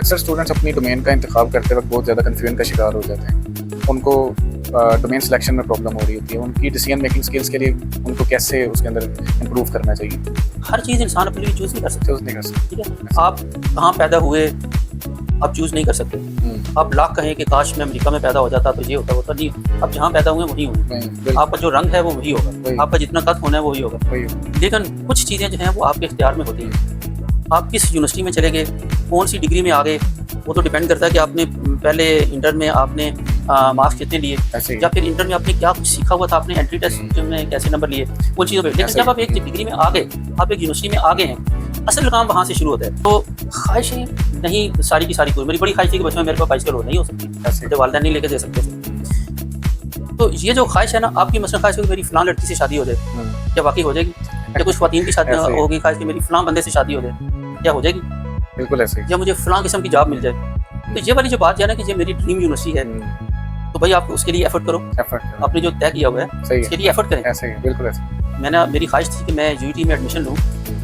اکثر اسٹوڈنٹس اپنی ڈومین کا انتخاب کرتے وقت بہت زیادہ کنفیوژن کا شکار ہو جاتے ہیں. ان کو ڈومین سلیکشن میں پرابلم ہو رہی ہوتی ہے. ان کی ڈیسیژن میکنگ اسکلس کے لیے ان کو کیسے اس کے اندر امپروو کرنا چاہیے؟ ہر چیز انسان اپنے لیے چوز نہیں کر سکتا. چوز نہیں کر سکتے. ٹھیک ہے، آپ کہاں پیدا ہوئے آپ چوز نہیں کر سکتے. آپ لاکھ کہیں کہ کاش میں امریکہ میں پیدا ہو جاتا تو یہ ہوتا نہیں. آپ جہاں پیدا ہوئے وہی ہوئے. آپ کا جو رنگ ہے وہ وہی ہوگا، آپ کا جتنا قد ہونا ہے وہی ہوگا. لیکن کچھ چیزیں جو ہیں وہ آپ کے اختیار میں ہوتی ہیں. آپ کس یونیورسٹی میں چلے گئے، کون سی ڈگری میں آ گئے، وہ تو ڈیپینڈ کرتا ہے کہ آپ نے پہلے انٹر میں آپ نے مارکس کتنے لیے، یا پھر انٹر میں آپ نے کیا کچھ سیکھا ہوا تھا، آپ نے انٹری ٹیسٹ میں کیسے نمبر لیے، ان چیزوں پہ. لیکن جب آپ ایک ڈگری میں آ گئے، آپ ایک یونیورسٹی میں آ گئے ہیں، اصل کام وہاں سے شروع ہوتا ہے. تو خواہشیں نہیں ساری کی ساری. میری بڑی خواہش تھی کہ بچوں میں میرے پاس بائسکل ہو، نہیں ہو سکتی، مجھے والدین نہیں لے کے دے سکتے تھے. تو یہ جو خواہش ہے نا آپ کی، مثلا خواہش ہے کہ میری فلاں لڑکی سے شادی ہو جائے، کیا واقعی ہو جائے گی؟ یا کچھ خواتین کی شادی ہوگی خواہش کہ میری فلاں بندے سے شادی ہو جائے، کیا ہو جائے گی؟ بالکل ایسے. یا مجھے فلاں قسم کی جاب مل جائے. تو یہ والی جو بات ہے نا کہ یہ میری ڈریم یونیورسٹی ہے، تو بھائی آپ اس کے لیے ایفرٹ کرو. آپ نے جو طے کیا ہوا ہے اس کے لیے ایفرٹ کریں. ایسے ہی بالکل ایسے. میری خواہش تھی کہ میں UET میں ایڈمیشن لوں،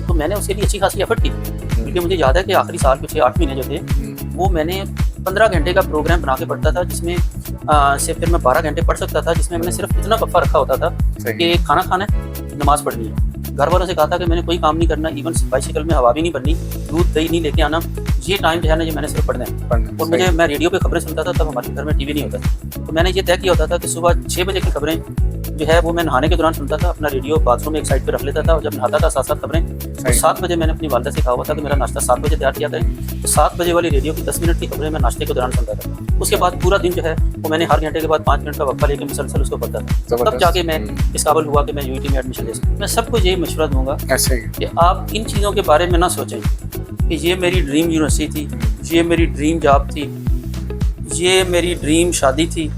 تو میں نے اس کے لیے اچھی خاصی ایفرٹ کی. کیونکہ مجھے یاد ہے کہ آخری سال کے 6-8 مہینے جو تھے وہ میں نے 15 گھنٹے کا پروگرام بنا کے پڑھتا تھا، جس میں سے پھر میں 12 گھنٹے پڑھ سکتا تھا، جس میں میں نے صرف اتنا وقفہ رکھا ہوتا تھا کہ کھانا کھانا ہے، نماز پڑھنی ہے. گھر والوں سے کہا تھا کہ میں نے کوئی کام نہیں کرنا، ایون بائسیکل میں ہوا بھی نہیں بھرنی، دودھ دہی نہیں لے کے آنا. یہ ٹائم جو ہے نا یہ میں نے صرف پڑھنا ہے. اور میں ریڈیو پہ خبریں سنتا تھا، تب ہمارے گھر میں ٹی وی نہیں ہوتا تھا. تو میں نے یہ طے کیا ہوتا تھا کہ صبح 6 بجے کی خبریں جو ہے وہ میں نہانے کے دوران سنتا تھا. اپنا ریڈیو باتھ روم میں ایک سائڈ پہ رکھ لیتا تھا، اور جب نہاتا تھا 7 خبریں. تو 7 بجے میں نے اپنی والدہ سے کہا ہوا تھا کہ میرا ناشتہ 7 بجے تیار کیا کریں. تو 7 بجے والی ریڈیو کی 10 منٹ کی خبریں میں ناشتے کے دوران سنتا تھا. اس کے بعد پورا دن جو ہے وہ میں نے ہر گھنٹے کے بعد 5 منٹ کا وقفہ لے کے مسلسل اس کو پڑھتا تھا. تب جا کے میں اس قابل ہوا کہ میں UET میں ایڈمیشن لے سکوں. میں سب کو یہی مشورہ دوں گا کہ آپ ان چیزوں کے بارے میں نہ سوچیں کہ یہ میری ڈریم یونیورسٹی تھی، یہ میری ڈریم جاب تھی، یہ میری ڈریم شادی تھی،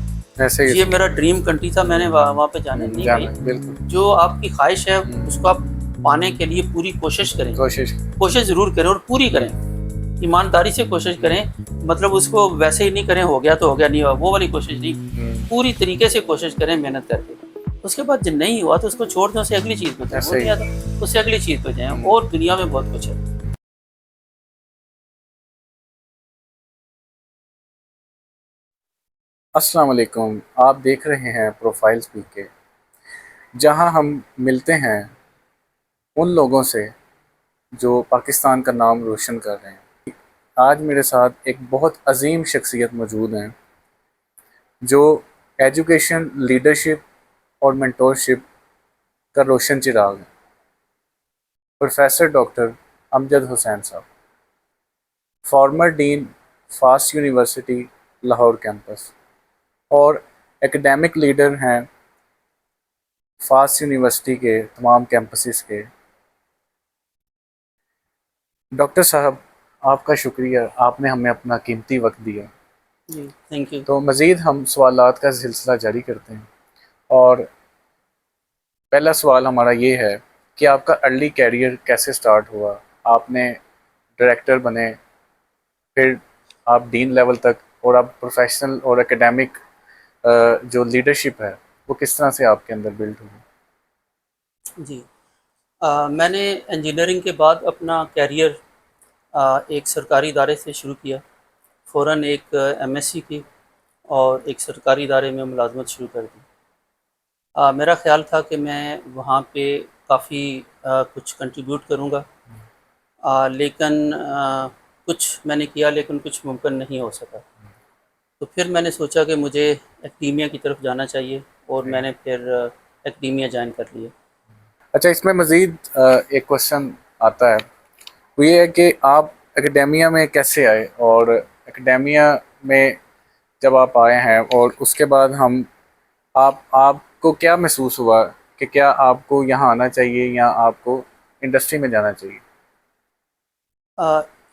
یہ میرا ڈریم کنٹری تھا، میں نے وہاں پہ جانا نہیں. بھائی جو آپ کی خواہش ہے اس کو آپ پانے کے لیے پوری کوشش کریں. کوشش ضرور کریں اور پوری کریں، ایمانداری سے کوشش کریں. مطلب اس کو ویسے ہی نہیں کریں ہو گیا تو ہو گیا، نہیں ہوا وہ والی کوشش نہیں. پوری طریقے سے کوشش کریں محنت کر کے. اس کے بعد جب نہیں ہوا تو اس کو چھوڑ دیں، اسے اگلی چیز پہ جائیں. وہ نہیں آتا اس سے اگلی چیز پہ جائیں. اور دنیا میں بہت کچھ ہے. السلام علیکم. آپ دیکھ رہے ہیں پروفائل سپیک کے، جہاں ہم ملتے ہیں ان لوگوں سے جو پاکستان کا نام روشن کر رہے ہیں. آج میرے ساتھ ایک بہت عظیم شخصیت موجود ہیں جو ایجوکیشن، لیڈرشپ اور مینٹورشپ کا روشن چراغ ہے. پروفیسر ڈاکٹر امجد حسین صاحب، فارمر ڈین فاسٹ یونیورسٹی لاہور کیمپس اور ایکڈیمک لیڈر ہیں فاسٹ یونیورسٹی کے تمام کیمپسز کے. ڈاکٹر صاحب آپ کا شکریہ، آپ نے ہمیں اپنا قیمتی وقت دیا. جی تھینک یو. تو مزید ہم سوالات کا سلسلہ جاری کرتے ہیں، اور پہلا سوال ہمارا یہ ہے کہ آپ کا ارلی کیریئر کیسے سٹارٹ ہوا؟ آپ نے ڈائریکٹر بنے، پھر آپ ڈین لیول تک، اور آپ پروفیشنل اور ایکڈیمک جو لیڈرشپ ہے وہ کس طرح سے آپ کے اندر بلڈ ہوئی؟ جی میں نے انجینئرنگ کے بعد اپنا کیریئر ایک سرکاری ادارے سے شروع کیا. فوراً ایک MSc کی اور ایک سرکاری ادارے میں ملازمت شروع کر دی. میرا خیال تھا کہ میں وہاں پہ کافی کچھ کنٹریبیوٹ کروں گا، لیکن کچھ میں نے کیا لیکن کچھ ممکن نہیں ہو سکا. تو پھر میں نے سوچا کہ مجھے ایکڈیمیا کی طرف جانا چاہیے، اور میں نے پھر ایکڈیمیا جوائن کر لیا. اچھا، اس میں مزید ایک کوشچن آتا ہے، وہ یہ ہے کہ آپ ایکڈیمیا میں کیسے آئے، اور ایکڈیمیا میں جب آپ آئے ہیں اور اس کے بعد آپ کو کیا محسوس ہوا کہ کیا آپ کو یہاں آنا چاہیے یا آپ کو انڈسٹری میں جانا چاہیے؟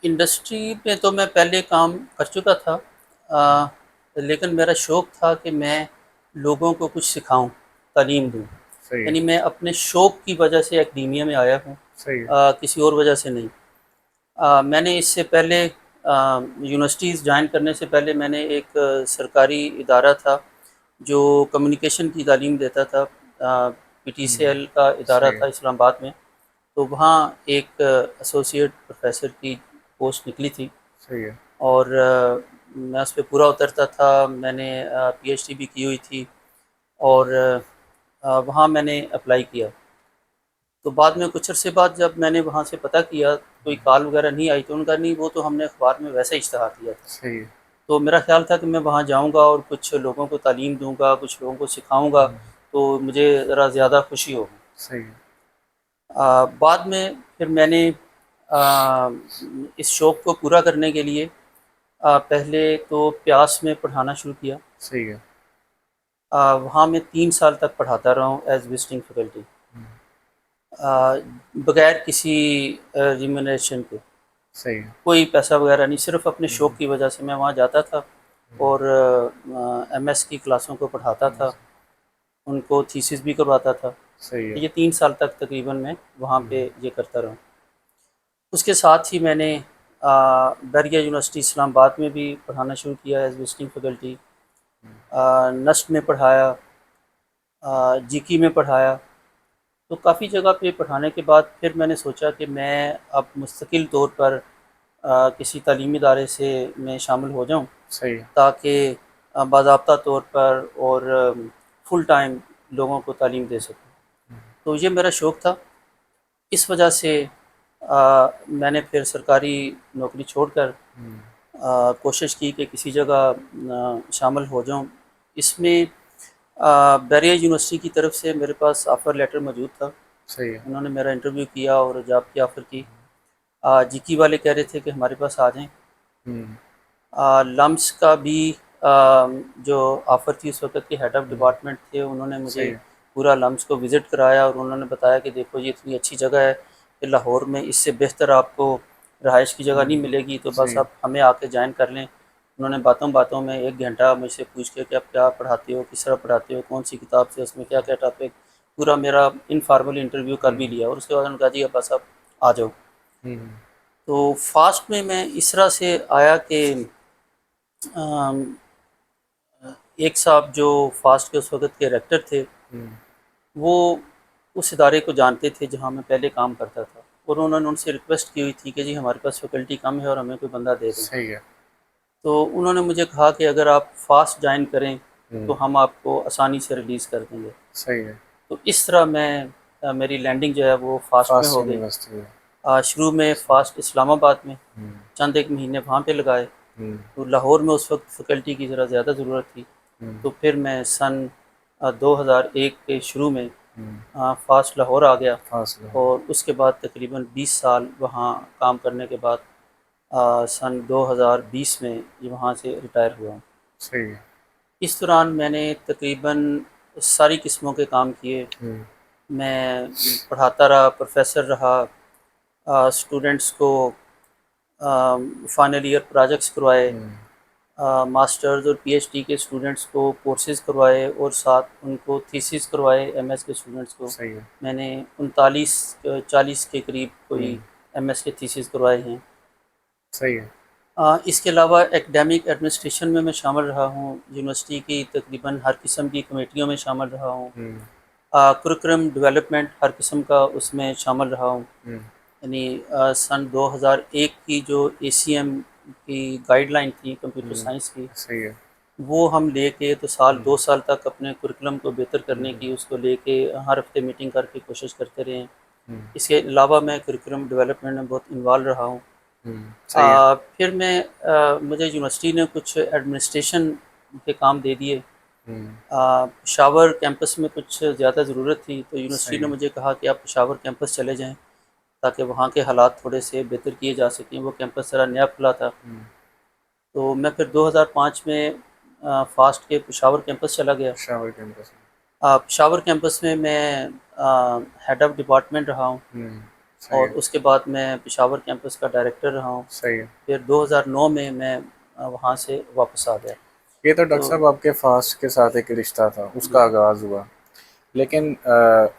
انڈسٹری میں تو میں پہلے کام کر چکا تھا، لیکن میرا شوق تھا کہ میں لوگوں کو کچھ سکھاؤں، تعلیم دوں. یعنی میں اپنے شوق کی وجہ سے ایکڈیمیا میں آیا ہوں، کسی اور وجہ سے نہیں. میں نے اس سے پہلے یونیورسٹیز جوائن کرنے سے پہلے میں نے ایک سرکاری ادارہ تھا جو کمیونیکیشن کی تعلیم دیتا تھا، PTCL کا ادارہ تھا اسلام آباد میں. تو وہاں ایک ایسوسیٹ پروفیسر کی پوسٹ نکلی تھی. اور میں اس پہ پورا اترتا تھا. میں نے پی ایچ ڈی بھی کی ہوئی تھی اور وہاں میں نے اپلائی کیا. تو بعد میں کچھ عرصے بعد جب میں نے وہاں سے پتہ کیا کوئی کال وغیرہ نہیں آئی تو ان کا نہیں وہ تو ہم نے اخبار میں ویسے اشتہار دیا تھا. صحیح ہے. تو میرا خیال تھا کہ میں وہاں جاؤں گا اور کچھ لوگوں کو تعلیم دوں گا, کچھ لوگوں کو سکھاؤں گا تو مجھے ذرا زیادہ خوشی ہوگی. صحیح ہے. بعد میں پھر میں نے اس شوق کو پورا کرنے کے لیے پہلے تو پیاس میں پڑھانا شروع کیا. صحیح ہے. وہاں میں 3 سال تک پڑھاتا رہا ہوں ایز وزٹنگ فیکلٹی بغیر کسی ریمونریشن کے. صحیح ہے. کوئی پیسہ وغیرہ نہیں, صرف اپنے شوق کی وجہ سے میں وہاں جاتا تھا اور ایم ایس کی کلاسوں کو پڑھاتا تھا, ان کو تھیسس بھی کرواتا تھا. صحیح ہے. یہ 3 سال تک تقریباً میں وہاں پہ یہ کرتا رہا. اس کے ساتھ ہی میں نے بیریہ یونیورسٹی اسلام آباد میں بھی پڑھانا شروع کیا ایز وزٹنگ فیکلٹی. نسٹ میں پڑھایا, جی کی میں پڑھایا. تو کافی جگہ پہ پڑھانے کے بعد پھر میں نے سوچا کہ میں اب مستقل طور پر کسی تعلیمی ادارے سے میں شامل ہو جاؤں صحیح ہے. تاکہ باضابطہ طور پر اور فل ٹائم لوگوں کو تعلیم دے سکوں. تو یہ میرا شوق تھا. اس وجہ سے میں نے پھر سرکاری نوکری چھوڑ کر کوشش کی کہ کسی جگہ شامل ہو جاؤں. اس میں بیریہ یونیورسٹی کی طرف سے میرے پاس آفر لیٹر موجود تھا. صحیح ہے. انہوں نے میرا انٹرویو کیا اور جاب کی آفر کی. جی کی والے کہہ رہے تھے کہ ہمارے پاس آ جائیں. لمس کا بھی جو آفر تھی اس وقت کے ہیڈ آف ڈپارٹمنٹ تھے, انہوں نے مجھے صحیح ہے. پورا لمس کو وزٹ کرایا اور انہوں نے بتایا کہ دیکھو یہ اتنی اچھی جگہ ہے کہ لاہور میں اس سے بہتر آپ کو رہائش کی جگہ نہیں ملے گی, تو بس صحیح. آپ ہمیں آ کے جوائن کر لیں. انہوں نے باتوں میں 1 گھنٹہ مجھ سے پوچھ کے کہ آپ کیا پڑھاتے ہو, کس طرح پڑھاتے ہو, کون سی کتاب سے, اس میں کیا کیا ٹاپک, پورا میرا انفارمل انٹرویو کر بھی لیا. اور اس کے بعد انہوں نے کہا جی اب بس آپ آ جاؤ. تو فاسٹ میں اس طرح سے آیا کہ ایک صاحب جو فاسٹ کے اس وقت کے ریکٹر تھے وہ اس ادارے کو جانتے تھے جہاں میں پہلے کام کرتا تھا, اور انہوں نے ان سے ریکویسٹ کی ہوئی تھی کہ جی ہمارے پاس فیکلٹی کم ہے اور ہمیں کوئی بندہ دے دیں. صحیح ہے. تو انہوں نے مجھے کہا کہ اگر آپ فاسٹ جوائن کریں تو ہم آپ کو آسانی سے ریلیز کر دیں گے. صحیح ہے. تو اس طرح میں میری لینڈنگ جو ہے وہ فاسٹ میں فاسٹ ہو گئی. یونیورسٹی میں. شروع میں فاسٹ اسلام آباد میں چند 1 مہینے وہاں پہ لگائے. تو لاہور میں اس وقت فیکلٹی کی ذرا زیادہ ضرورت تھی, تو پھر میں سن 2001 کے شروع میں فاسٹ لاہور آ گیا, اور اس کے بعد تقریباً 20 سال وہاں کام کرنے کے بعد سن 2020 میں یہ وہاں سے ریٹائر ہوا ہوں. صحیح ہے. اس دوران میں نے تقریباً ساری قسموں کے کام کیے. میں پڑھاتا رہا, پروفیسر رہا, اسٹوڈنٹس کو فائنل ایئر پروجیکٹس کروائے, ماسٹرز اور پی ایچ ڈی کے اسٹوڈنٹس کو کورسز کروائے, اور ساتھ ان کو تھیسس کروائے ایم ایس کے اسٹوڈنٹس کو. صحیح ہے. میں نے 39-40 کے قریب کوئی ایم ایس کے تھیسس کروائے ہیں. صحیح ہے. اس کے علاوہ ایکڈیمک ایڈمنسٹریشن میں شامل رہا ہوں. یونیورسٹی کی تقریباً ہر قسم کی کمیٹیوں میں شامل رہا ہوں. کریکولم ڈیولپمنٹ ہر قسم کا اس میں شامل رہا ہوں. یعنی سن 2001 کی جو اے سی ایم کی گائیڈ لائن تھی کمپیوٹر سائنس کی, صحیح ہے. وہ ہم لے کے تو 2 سال تک اپنے کریکولم کو بہتر کرنے کی اس کو لے کے ہر ہفتے میٹنگ کر کے کوشش کرتے رہے ہیں. اس کے علاوہ میں کریکولم ڈیولپمنٹ میں بہت انوالو رہا ہوں. پھر مجھے یونیورسٹی نے کچھ ایڈمنسٹریشن کے کام دے دیے. پشاور کیمپس میں کچھ زیادہ ضرورت تھی, تو یونیورسٹی نے مجھے کہا کہ آپ پشاور کیمپس چلے جائیں تاکہ وہاں کے حالات تھوڑے سے بہتر کیے جا سکیں. وہ کیمپس ذرا نیا کھلا تھا. تو میں پھر 2005 میں فاسٹ کے پشاور کیمپس چلا گیا. پشاور کیمپس میں ہیڈ آف ڈپارٹمنٹ رہا ہوں, اور اس کے بعد میں پشاور کیمپس کا ڈائریکٹر رہا ہوں. صحیح ہے. پھر 2009 میں وہاں سے واپس آ گیا. یہ تو ڈاکٹر صاحب آپ کے فاسٹ کے ساتھ ایک رشتہ تھا, اس کا آغاز ہوا, لیکن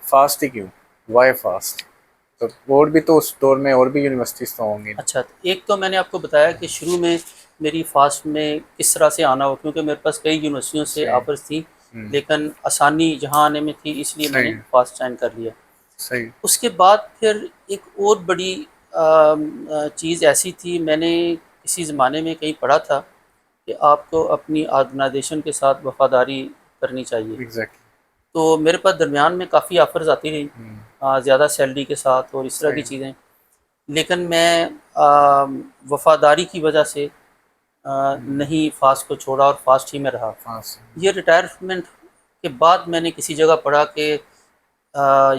فاسٹ ہی کیوں, وائی فاسٹ؟ تو اور بھی تو اس دور میں اور بھی یونیورسٹیز تو ہوں گی. اچھا, ایک تو میں نے آپ کو بتایا کہ شروع میں میری فاسٹ میں کس طرح سے آنا ہو, کیونکہ میرے پاس کئی یونیورسٹیوں سے آفرز تھیں, لیکن آسانی جہاں آنے میں تھی اس لیے میں نے فاسٹ جوائن کر لیا. صحیح. اس کے بعد پھر ایک اور بڑی چیز ایسی تھی, میں نے کسی زمانے میں کہیں پڑھا تھا کہ آپ کو اپنی آرگنائزیشن کے ساتھ وفاداری کرنی چاہیے. ایگزیکٹلی. تو میرے پاس درمیان میں کافی آفرز آتی رہی زیادہ سیلری کے ساتھ اور اس طرح کی چیزیں، لیکن میں وفاداری کی وجہ سے نہیں فاسٹ کو چھوڑا اور فاسٹ ہی میں رہا. یہ ریٹائرمنٹ کے بعد میں نے کسی جگہ پڑھا کہ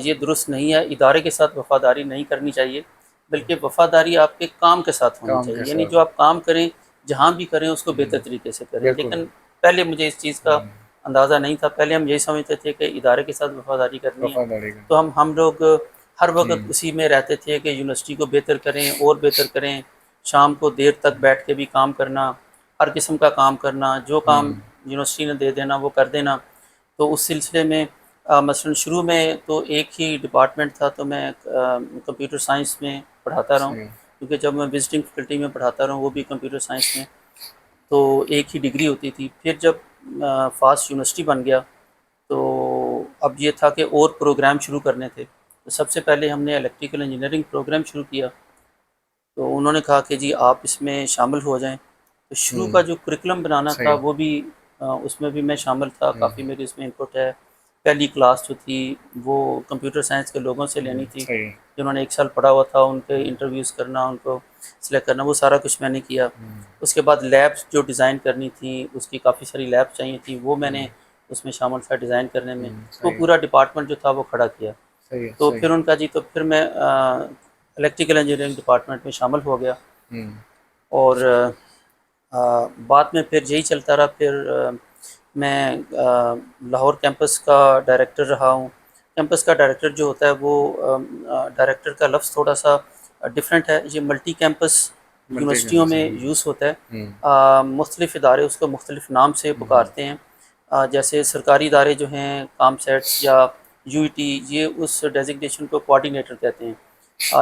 یہ درست نہیں ہے، ادارے کے ساتھ وفاداری نہیں کرنی چاہیے، بلکہ وفاداری آپ کے کام کے ساتھ ہونی چاہیے. یعنی جو آپ کام کریں جہاں بھی کریں اس کو بہتر طریقے سے کریں. لیکن پہلے مجھے اس چیز کا اندازہ نہیں تھا. پہلے ہم یہی سمجھتے تھے کہ ادارے کے ساتھ وفاداری کرنی ہے، تو ہم لوگ ہر وقت اسی میں رہتے تھے کہ یونیورسٹی کو بہتر کریں اور بہتر کریں. شام کو دیر تک بیٹھ کے بھی کام کرنا، ہر قسم کا کام کرنا، جو کام یونیورسٹی نے دے دینا وہ کر دینا. تو اس سلسلے میں مثلاً شروع میں تو ایک ہی ڈپارٹمنٹ تھا، تو میں کمپیوٹر سائنس میں پڑھاتا رہا ہوں، کیونکہ جب میں وزٹنگ فیکلٹی میں پڑھاتا رہا ہوں وہ بھی کمپیوٹر سائنس میں، تو ایک ہی ڈگری ہوتی تھی. پھر جب فاسٹ یونیورسٹی بن گیا تو اب یہ تھا کہ اور پروگرام شروع کرنے تھے. تو سب سے پہلے ہم نے الیکٹریکل انجینئرنگ پروگرام شروع کیا. تو انہوں نے کہا کہ جی آپ اس میں شامل ہو جائیں. تو شروع کا جو کرکلم بنانا تھا وہ بھی اس میں بھی میں شامل تھا. کافی میری اس میں انپٹ ہے. پہلی کلاس جو تھی وہ کمپیوٹر سائنس کے لوگوں سے لینی تھی جنہوں نے 1 سال پڑھا ہوا تھا، ان کے انٹرویوز کرنا، ان کو سلیکٹ کرنا، وہ سارا کچھ میں نے کیا. اس کے بعد لیبس جو ڈیزائن کرنی تھی، اس کی کافی ساری لیب چاہیے تھی، وہ میں نے اس میں شامل تھا ڈیزائن کرنے میں. تو پورا ڈپارٹمنٹ جو تھا وہ کھڑا کیا. تو پھر ان کا جی تو پھر میں الیکٹریکل انجینئرنگ ڈپارٹمنٹ میں شامل ہو گیا. اور بعد میں پھر یہی چلتا رہا. پھر میں لاہور کیمپس کا ڈائریکٹر رہا ہوں. کیمپس کا ڈائریکٹر جو ہوتا ہے وہ ڈائریکٹر کا لفظ تھوڑا سا ڈیفرنٹ ہے. یہ ملٹی کیمپس یونیورسٹیوں میں یوز ہوتا ہے. مختلف ادارے اس کو مختلف نام سے پکارتے ہیں. جیسے سرکاری ادارے جو ہیں کام سیٹس یا یو ای ٹی، یہ اس ڈیزگنیشن کو کوآرڈینیٹر کہتے ہیں.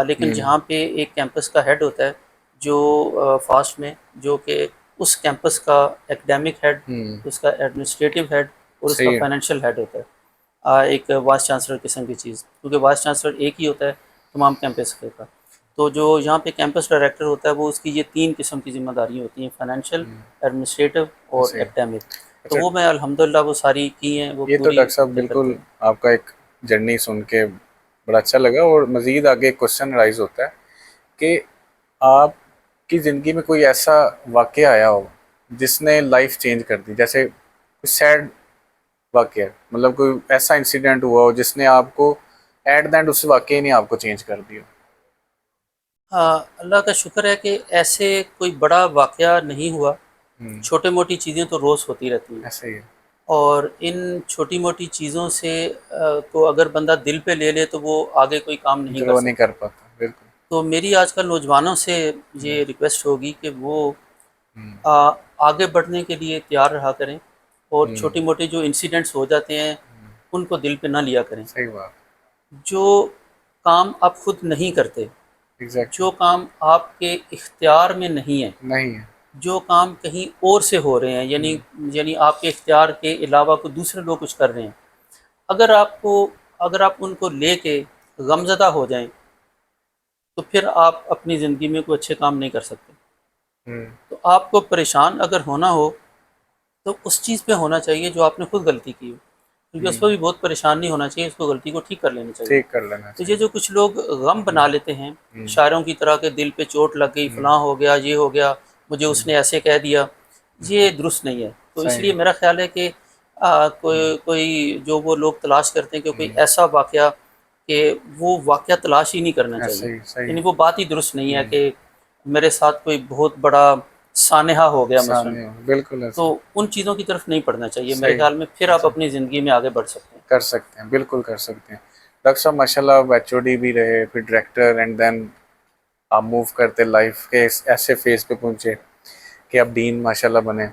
لیکن جہاں پہ ایک کیمپس کا ہیڈ ہوتا ہے جو فاسٹ میں، جو کہ اس کیمپس کا ایکڈیمک ہیڈ، اس کا ایڈمنسٹریٹو ہیڈ اور اس کا فائنینشیل ہیڈ ہوتا ہے. ایک وائس چانسلر قسم کی چیز، کیونکہ وائس چانسلر ایک ہی ہوتا ہے تمام کیمپس کا. تو جو یہاں پہ کیمپس ڈائریکٹر ہوتا ہے وہ اس کی یہ 3 قسم کی ذمہ داری ہوتی ہیں: فائنینشیل، ایڈمنسٹریٹو اور ایکڈیمک. تو وہ میں الحمدللہ وہ ساری کی ہیں. وہ یہ تو ڈاکٹر صاحب بالکل آپ کا ایک جرنی سن کے بڑا اچھا لگا. اور مزید آگے ایک کوشچن رائز ہوتا ہے کہ آپ کی زندگی میں کوئی ایسا واقعہ آیا ہو جس نے لائف چینج کر دی، جیسے کوئی سیڈ واقعہ، مطلب کوئی ایسا انسیڈنٹ ہوا ہو جس نے آپ کو ایٹ دا اینڈ اس واقعے نے آپ کو چینج کر دیا. اللہ کا شکر ہے کہ ایسے کوئی بڑا واقعہ نہیں ہوا. چھوٹے موٹی چیزیں تو روز ہوتی رہتی ہیں. ایسے ہی اور ان چھوٹی موٹی چیزوں سے کو اگر بندہ دل پہ لے لے تو وہ آگے کوئی کام نہیں کر پاتا. بالکل. تو میری آج کل نوجوانوں سے یہ ریکویسٹ ہوگی کہ وہ آگے بڑھنے کے لیے تیار رہا کریں، اور چھوٹی موٹی جو انسیڈنٹس ہو جاتے ہیں ان کو دل پہ نہ لیا کریں. صحیح بات. جو کام آپ خود نہیں کرتے، جو کام آپ کے اختیار میں نہیں ہے، جو کام کہیں اور سے ہو رہے ہیں، یعنی آپ کے اختیار کے علاوہ کوئی دوسرے لوگ کچھ کر رہے ہیں، اگر آپ ان کو لے کے غمزدہ ہو جائیں تو پھر آپ اپنی زندگی میں کوئی اچھے کام نہیں کر سکتے. تو آپ کو پریشان اگر ہونا ہو تو اس چیز پہ ہونا چاہیے جو آپ نے خود غلطی کی ہو، کیونکہ اس پہ بھی بہت پریشان نہیں ہونا چاہیے، اس کو غلطی کو ٹھیک کر لینا چاہیے. تو یہ جو کچھ لوگ غم بنا لیتے ہیں شاعروں کی طرح کہ دل پہ چوٹ لگ گئی، فلاں ہو گیا، یہ ہو گیا، مجھے اس نے ایسے کہہ دیا، یہ درست نہیں ہے. تو اس لیے میرا خیال ہے کہ کوئی جو وہ لوگ تلاش کرتے ہیں کہ کوئی ایسا واقعہ کہ وہ واقعہ تلاش ہی نہیں کرنا چاہیے. یعنی وہ بات ہی درست نہیں ہے کہ میرے ساتھ کوئی بہت بڑا سانحہ ہو گیا مثلا، بالکل تو ان چیزوں کی طرف نہیں پڑھنا چاہیے میرے خیال میں. پھر آپ اپنی زندگی میں آگے بڑھ سکتے ہیں. کر سکتے ہیں، بالکل کر سکتے ہیں. ڈاکٹر صاحب ماشاء اللہ آپ ایچ او ڈی بھی رہے، پھر ڈائریکٹر، اینڈ دین آپ موو کرتے لائف کے ایسے فیز پہ پہنچے کہ آپ ڈین ماشاء اللہ بنے.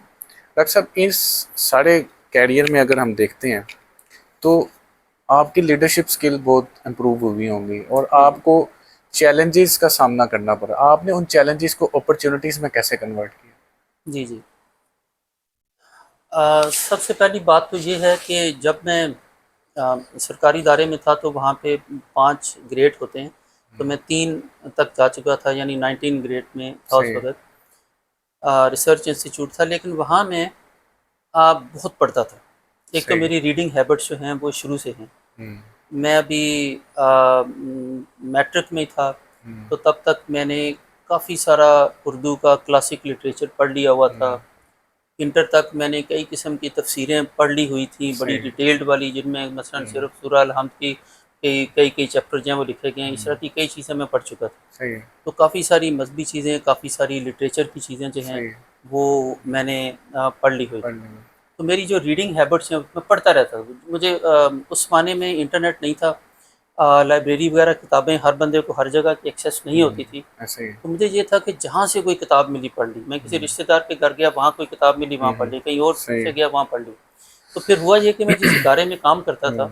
ڈاکٹر صاحب اس سارے کیریئر میں اگر ہم دیکھتے ہیں تو آپ کی لیڈرشپ سکل بہت امپروو ہوئی ہوں گی، اور آپ کو چیلنجز کا سامنا کرنا پڑا. آپ نے ان چیلنجز کو اپرچونیٹیز میں کیسے کنورٹ کیا؟ جی سب سے پہلی بات تو یہ ہے کہ جب میں سرکاری ادارے میں تھا تو وہاں پہ 5 گریڈ ہوتے ہیں، تو میں 3 تک جا چکا تھا، یعنی 19 گریڈ میں تھا اس وقت. ریسرچ انسٹیٹیوٹ تھا، لیکن وہاں میں بہت پڑھتا تھا. ایک تو صحیح. میری ریڈنگ ہیبٹس جو ہیں وہ شروع سے ہیں. ہوں. میں ابھی میٹرک میں تھا ہوں. تو تب تک میں نے کافی سارا اردو کا کلاسک لٹریچر پڑھ لیا ہوا تھا. انٹر تک میں نے کئی قسم کی تفسیریں پڑھ لی ہوئی تھیں، بڑی صحیح. ڈیٹیلڈ والی، جن میں مثلا صرف سورہ الحمد کی کئی چیپٹر جو ہیں وہ لکھے گئے ہیں. اس طرح کی کئی چیزیں میں پڑھ چکا تھا. صحیح. تو کافی ساری مذہبی چیزیں، کافی ساری لٹریچر کی چیزیں جو ہیں صحیح. وہ میں نے پڑھ لی ہوئی تھی. پڑھنے میں. تو میری جو ریڈنگ ہیبٹس ہیں میں پڑھتا رہتا تھا. مجھے اس زمانے میں انٹرنیٹ نہیں تھا، لائبریری وغیرہ کتابیں ہر بندے کو ہر جگہ کی ایکسیس نہیں ہوتی تھی. ایسے ہی. تو مجھے یہ تھا کہ جہاں سے کوئی کتاب ملی پڑھ لی. میں کسی رشتہ دار کے گھر گیا، وہاں کوئی کتاب ملی وہاں پڑھ لی، کہیں اور صحیح. سے گیا وہاں پڑھ لی. تو پھر ہوا یہ کہ میں جس ادارے میں کام کرتا تھا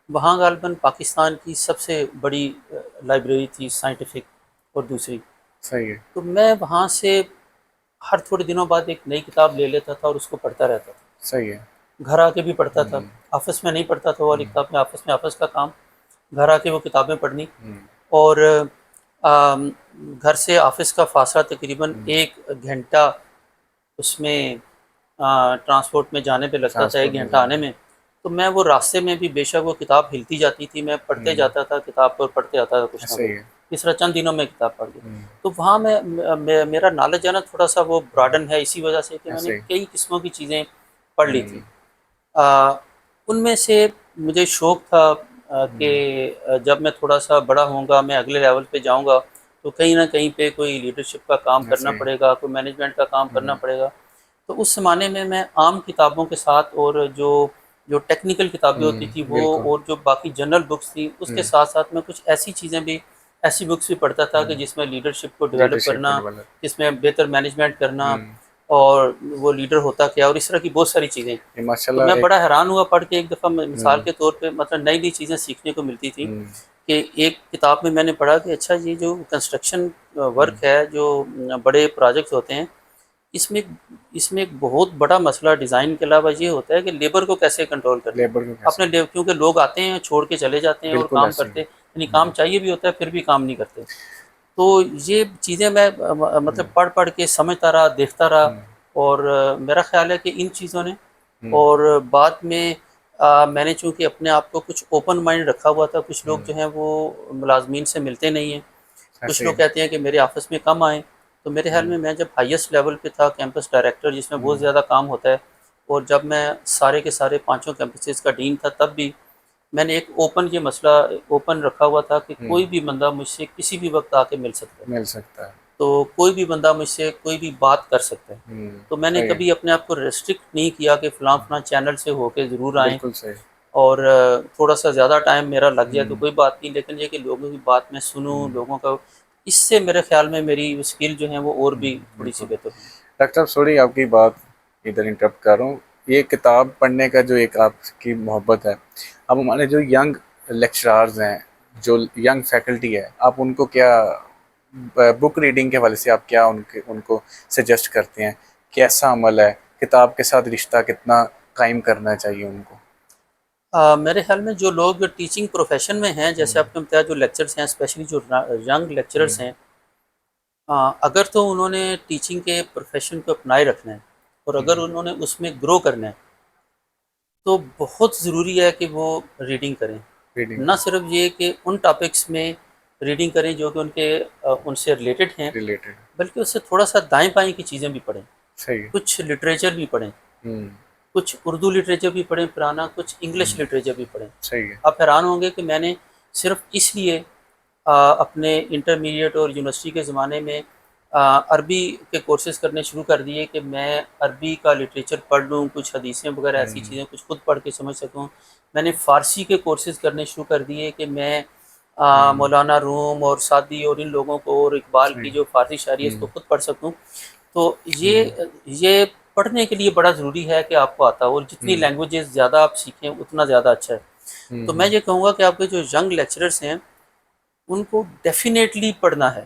وہاں غالباً پاکستان کی سب سے بڑی لائبریری تھی سائنٹیفک اور دوسری. صحیح ہے. تو میں وہاں سے ہر تھوڑے دنوں بعد ایک نئی کتاب لے لیتا تھا اور اس کو پڑھتا رہتا تھا. صحیح ہے. گھر آ کے بھی پڑھتا تھا. آفس میں نہیں پڑھتا تھا وہ والی کتاب میں، آفس میں آفس کا کام، گھر آ کے وہ کتابیں پڑھنی. اور گھر سے آفس کا فاصلہ تقریباً 1 گھنٹہ اس میں ٹرانسپورٹ میں جانے پہ لگتا تھا، 1 گھنٹہ آنے میں. تو میں وہ راستے میں بھی بے شک وہ کتاب ہلتی جاتی تھی، میں پڑھتے جاتا تھا کتاب پر، پڑھتے آتا تھا کچھ نہ صحیح کچھ. ہے. اس طرح چند دنوں میں کتاب پڑھ گئی. تو وہاں میرا نالج ہے نا تھوڑا سا وہ براڈن ہے، اسی وجہ سے کہ میں نے ایسے ہی. کئی قسموں کی چیزیں پڑھ لی تھی. ان میں سے مجھے شوق تھا کہ جب میں تھوڑا سا بڑا ہوں گا، میں اگلے لیول پہ جاؤں گا تو کہیں نہ کہیں پہ کوئی لیڈرشپ کا کام کرنا ایسے ہی. پڑے گا، کوئی مینجمنٹ کا کام کرنا پڑے گا. تو اس زمانے میں عام کتابوں کے ساتھ اور جو ٹیکنیکل کتابیں ہوتی تھی وہ، بالکل. اور جو باقی جنرل بکس تھی اس کے ساتھ ساتھ میں کچھ ایسی چیزیں بھی، ایسی بکس بھی پڑھتا تھا کہ جس میں لیڈرشپ کو ڈیولپ لیڈرشپ کو کرنا، ڈیولپ. جس میں بہتر مینجمنٹ کرنا، اور وہ لیڈر ہوتا کیا، اور اس طرح کی بہت ساری چیزیں. ماشاء تو اللہ. میں ایک. بڑا حیران ہوا پڑھ کے. ایک دفعہ مثال کے طور پہ مطلب نئی نئی چیزیں سیکھنے کو ملتی تھی کہ ایک کتاب میں نے پڑھا کہ اچھا یہ جو کنسٹرکشن ورک ہے، جو بڑے پروجیکٹس ہوتے ہیں، اس میں ایک بہت بڑا مسئلہ ڈیزائن کے علاوہ یہ ہوتا ہے کہ لیبر کو کیسے کنٹرول کرنا ہے. لیبر کو کیسے. کیونکہ لوگ آتے ہیں چھوڑ کے چلے جاتے ہیں اور بالکل کام ایسے کرتے، ہی. یعنی کام چاہیے بھی ہوتا ہے پھر بھی کام نہیں کرتے. تو یہ چیزیں میں مطلب پڑھ پڑھ کے سمجھتا رہا، دیکھتا رہا. اور میرا خیال ہے کہ ان چیزوں نے، اور بعد میں میں نے چونکہ اپنے آپ کو کچھ اوپن مائنڈ رکھا ہوا تھا. کچھ لوگ جو ہیں وہ ملازمین سے ملتے نہیں ہیں، کچھ ایسے لوگ ہی. کہتے ہیں کہ میرے آفس میں کم آئیں. تو میرے خیال میں جب ہائیسٹ لیول پہ تھا، کیمپس ڈائریکٹر، جس میں بہت زیادہ کام ہوتا ہے، اور جب میں سارے کے سارے 5 کیمپسز کا ڈین تھا، تب بھی میں نے ایک یہ مسئلہ اوپن رکھا ہوا تھا کہ کوئی بھی بندہ مجھ سے کسی بھی وقت آ کے مل سکتا ہے. مل سکتا ہے. تو کوئی بھی بندہ مجھ سے کوئی بھی بات کر سکتا ہے. تو میں نے صحیح ہے. کبھی اپنے آپ کو ریسٹرکٹ نہیں کیا کہ فلاں چینل سے ہو کے ضرور آئیں، بالکل صحیح. اور تھوڑا سا زیادہ ٹائم میرا لگ جائے تو کوئی بات نہیں، لیکن یہ کہ لوگوں کی بات میں سنوں، لوگوں کا، اس سے میرے خیال میں میری اسکل جو ہیں وہ اور بھی تھوڑی سی بہتر ہوئی. ڈاکٹر صاحب سوری آپ کی بات ادھر انٹرپٹ کر رہا ہوں. یہ کتاب پڑھنے کا جو ایک آپ کی محبت ہے، اب ہمارے جو ینگ لیکچرارز ہیں، جو ینگ فیکلٹی ہے، آپ ان کو کیا بک ریڈنگ کے حوالے سے آپ کیا ان کو سجیسٹ کرتے ہیں؟ کیسا عمل ہے؟ کتاب کے ساتھ رشتہ کتنا قائم کرنا چاہیے ان کو؟ میرے خیال میں جو لوگ ٹیچنگ پروفیشن میں ہیں، جیسے آپ نے بتایا جو لیکچرز ہیں، اسپیشلی جو ینگ لیکچررز ہیں، اگر تو انہوں نے ٹیچنگ کے پروفیشن کو اپنائے رکھنا ہے اور اگر انہوں نے اس میں گرو کرنا ہے تو بہت ضروری ہے کہ وہ ریڈنگ کریں. ریڈنگ نہ صرف یہ کہ ان ٹاپکس میں ریڈنگ کریں جو کہ ان سے ریلیٹڈ ہیں، ریلیٹڈ. بلکہ اس سے تھوڑا سا دائیں بائیں کی چیزیں بھی پڑھیں. صحیح ہے. کچھ لٹریچر بھی پڑھیں، کچھ اردو لٹریچر بھی پڑھیں پرانا، کچھ انگلش لٹریچر بھی پڑھیں. صحیح ہے. آپ حیران ہوں گے کہ میں نے صرف اس لیے اپنے انٹرمیڈیٹ اور یونیورسٹی کے زمانے میں عربی کے کورسز کرنے شروع کر دیے کہ میں عربی کا لٹریچر پڑھ لوں، کچھ حدیثیں وغیرہ ایسی چیزیں کچھ خود پڑھ کے سمجھ سکوں. میں نے فارسی کے کورسز کرنے شروع کر دیے کہ میں مولانا روم اور سعدی اور ان لوگوں کو اور اقبال کی جو فارسی شاعری ہے اس کو خود پڑھ سکوں. تو یہ پڑھنے کے لیے بڑا ضروری ہے کہ آپ کو آتا ہو، اور جتنی لینگویجز زیادہ آپ سیکھیں اتنا زیادہ اچھا ہے. تو میں یہ کہوں گا کہ آپ کے جو ینگ لیکچررز ہیں ان کو ڈیفینیٹلی پڑھنا ہے،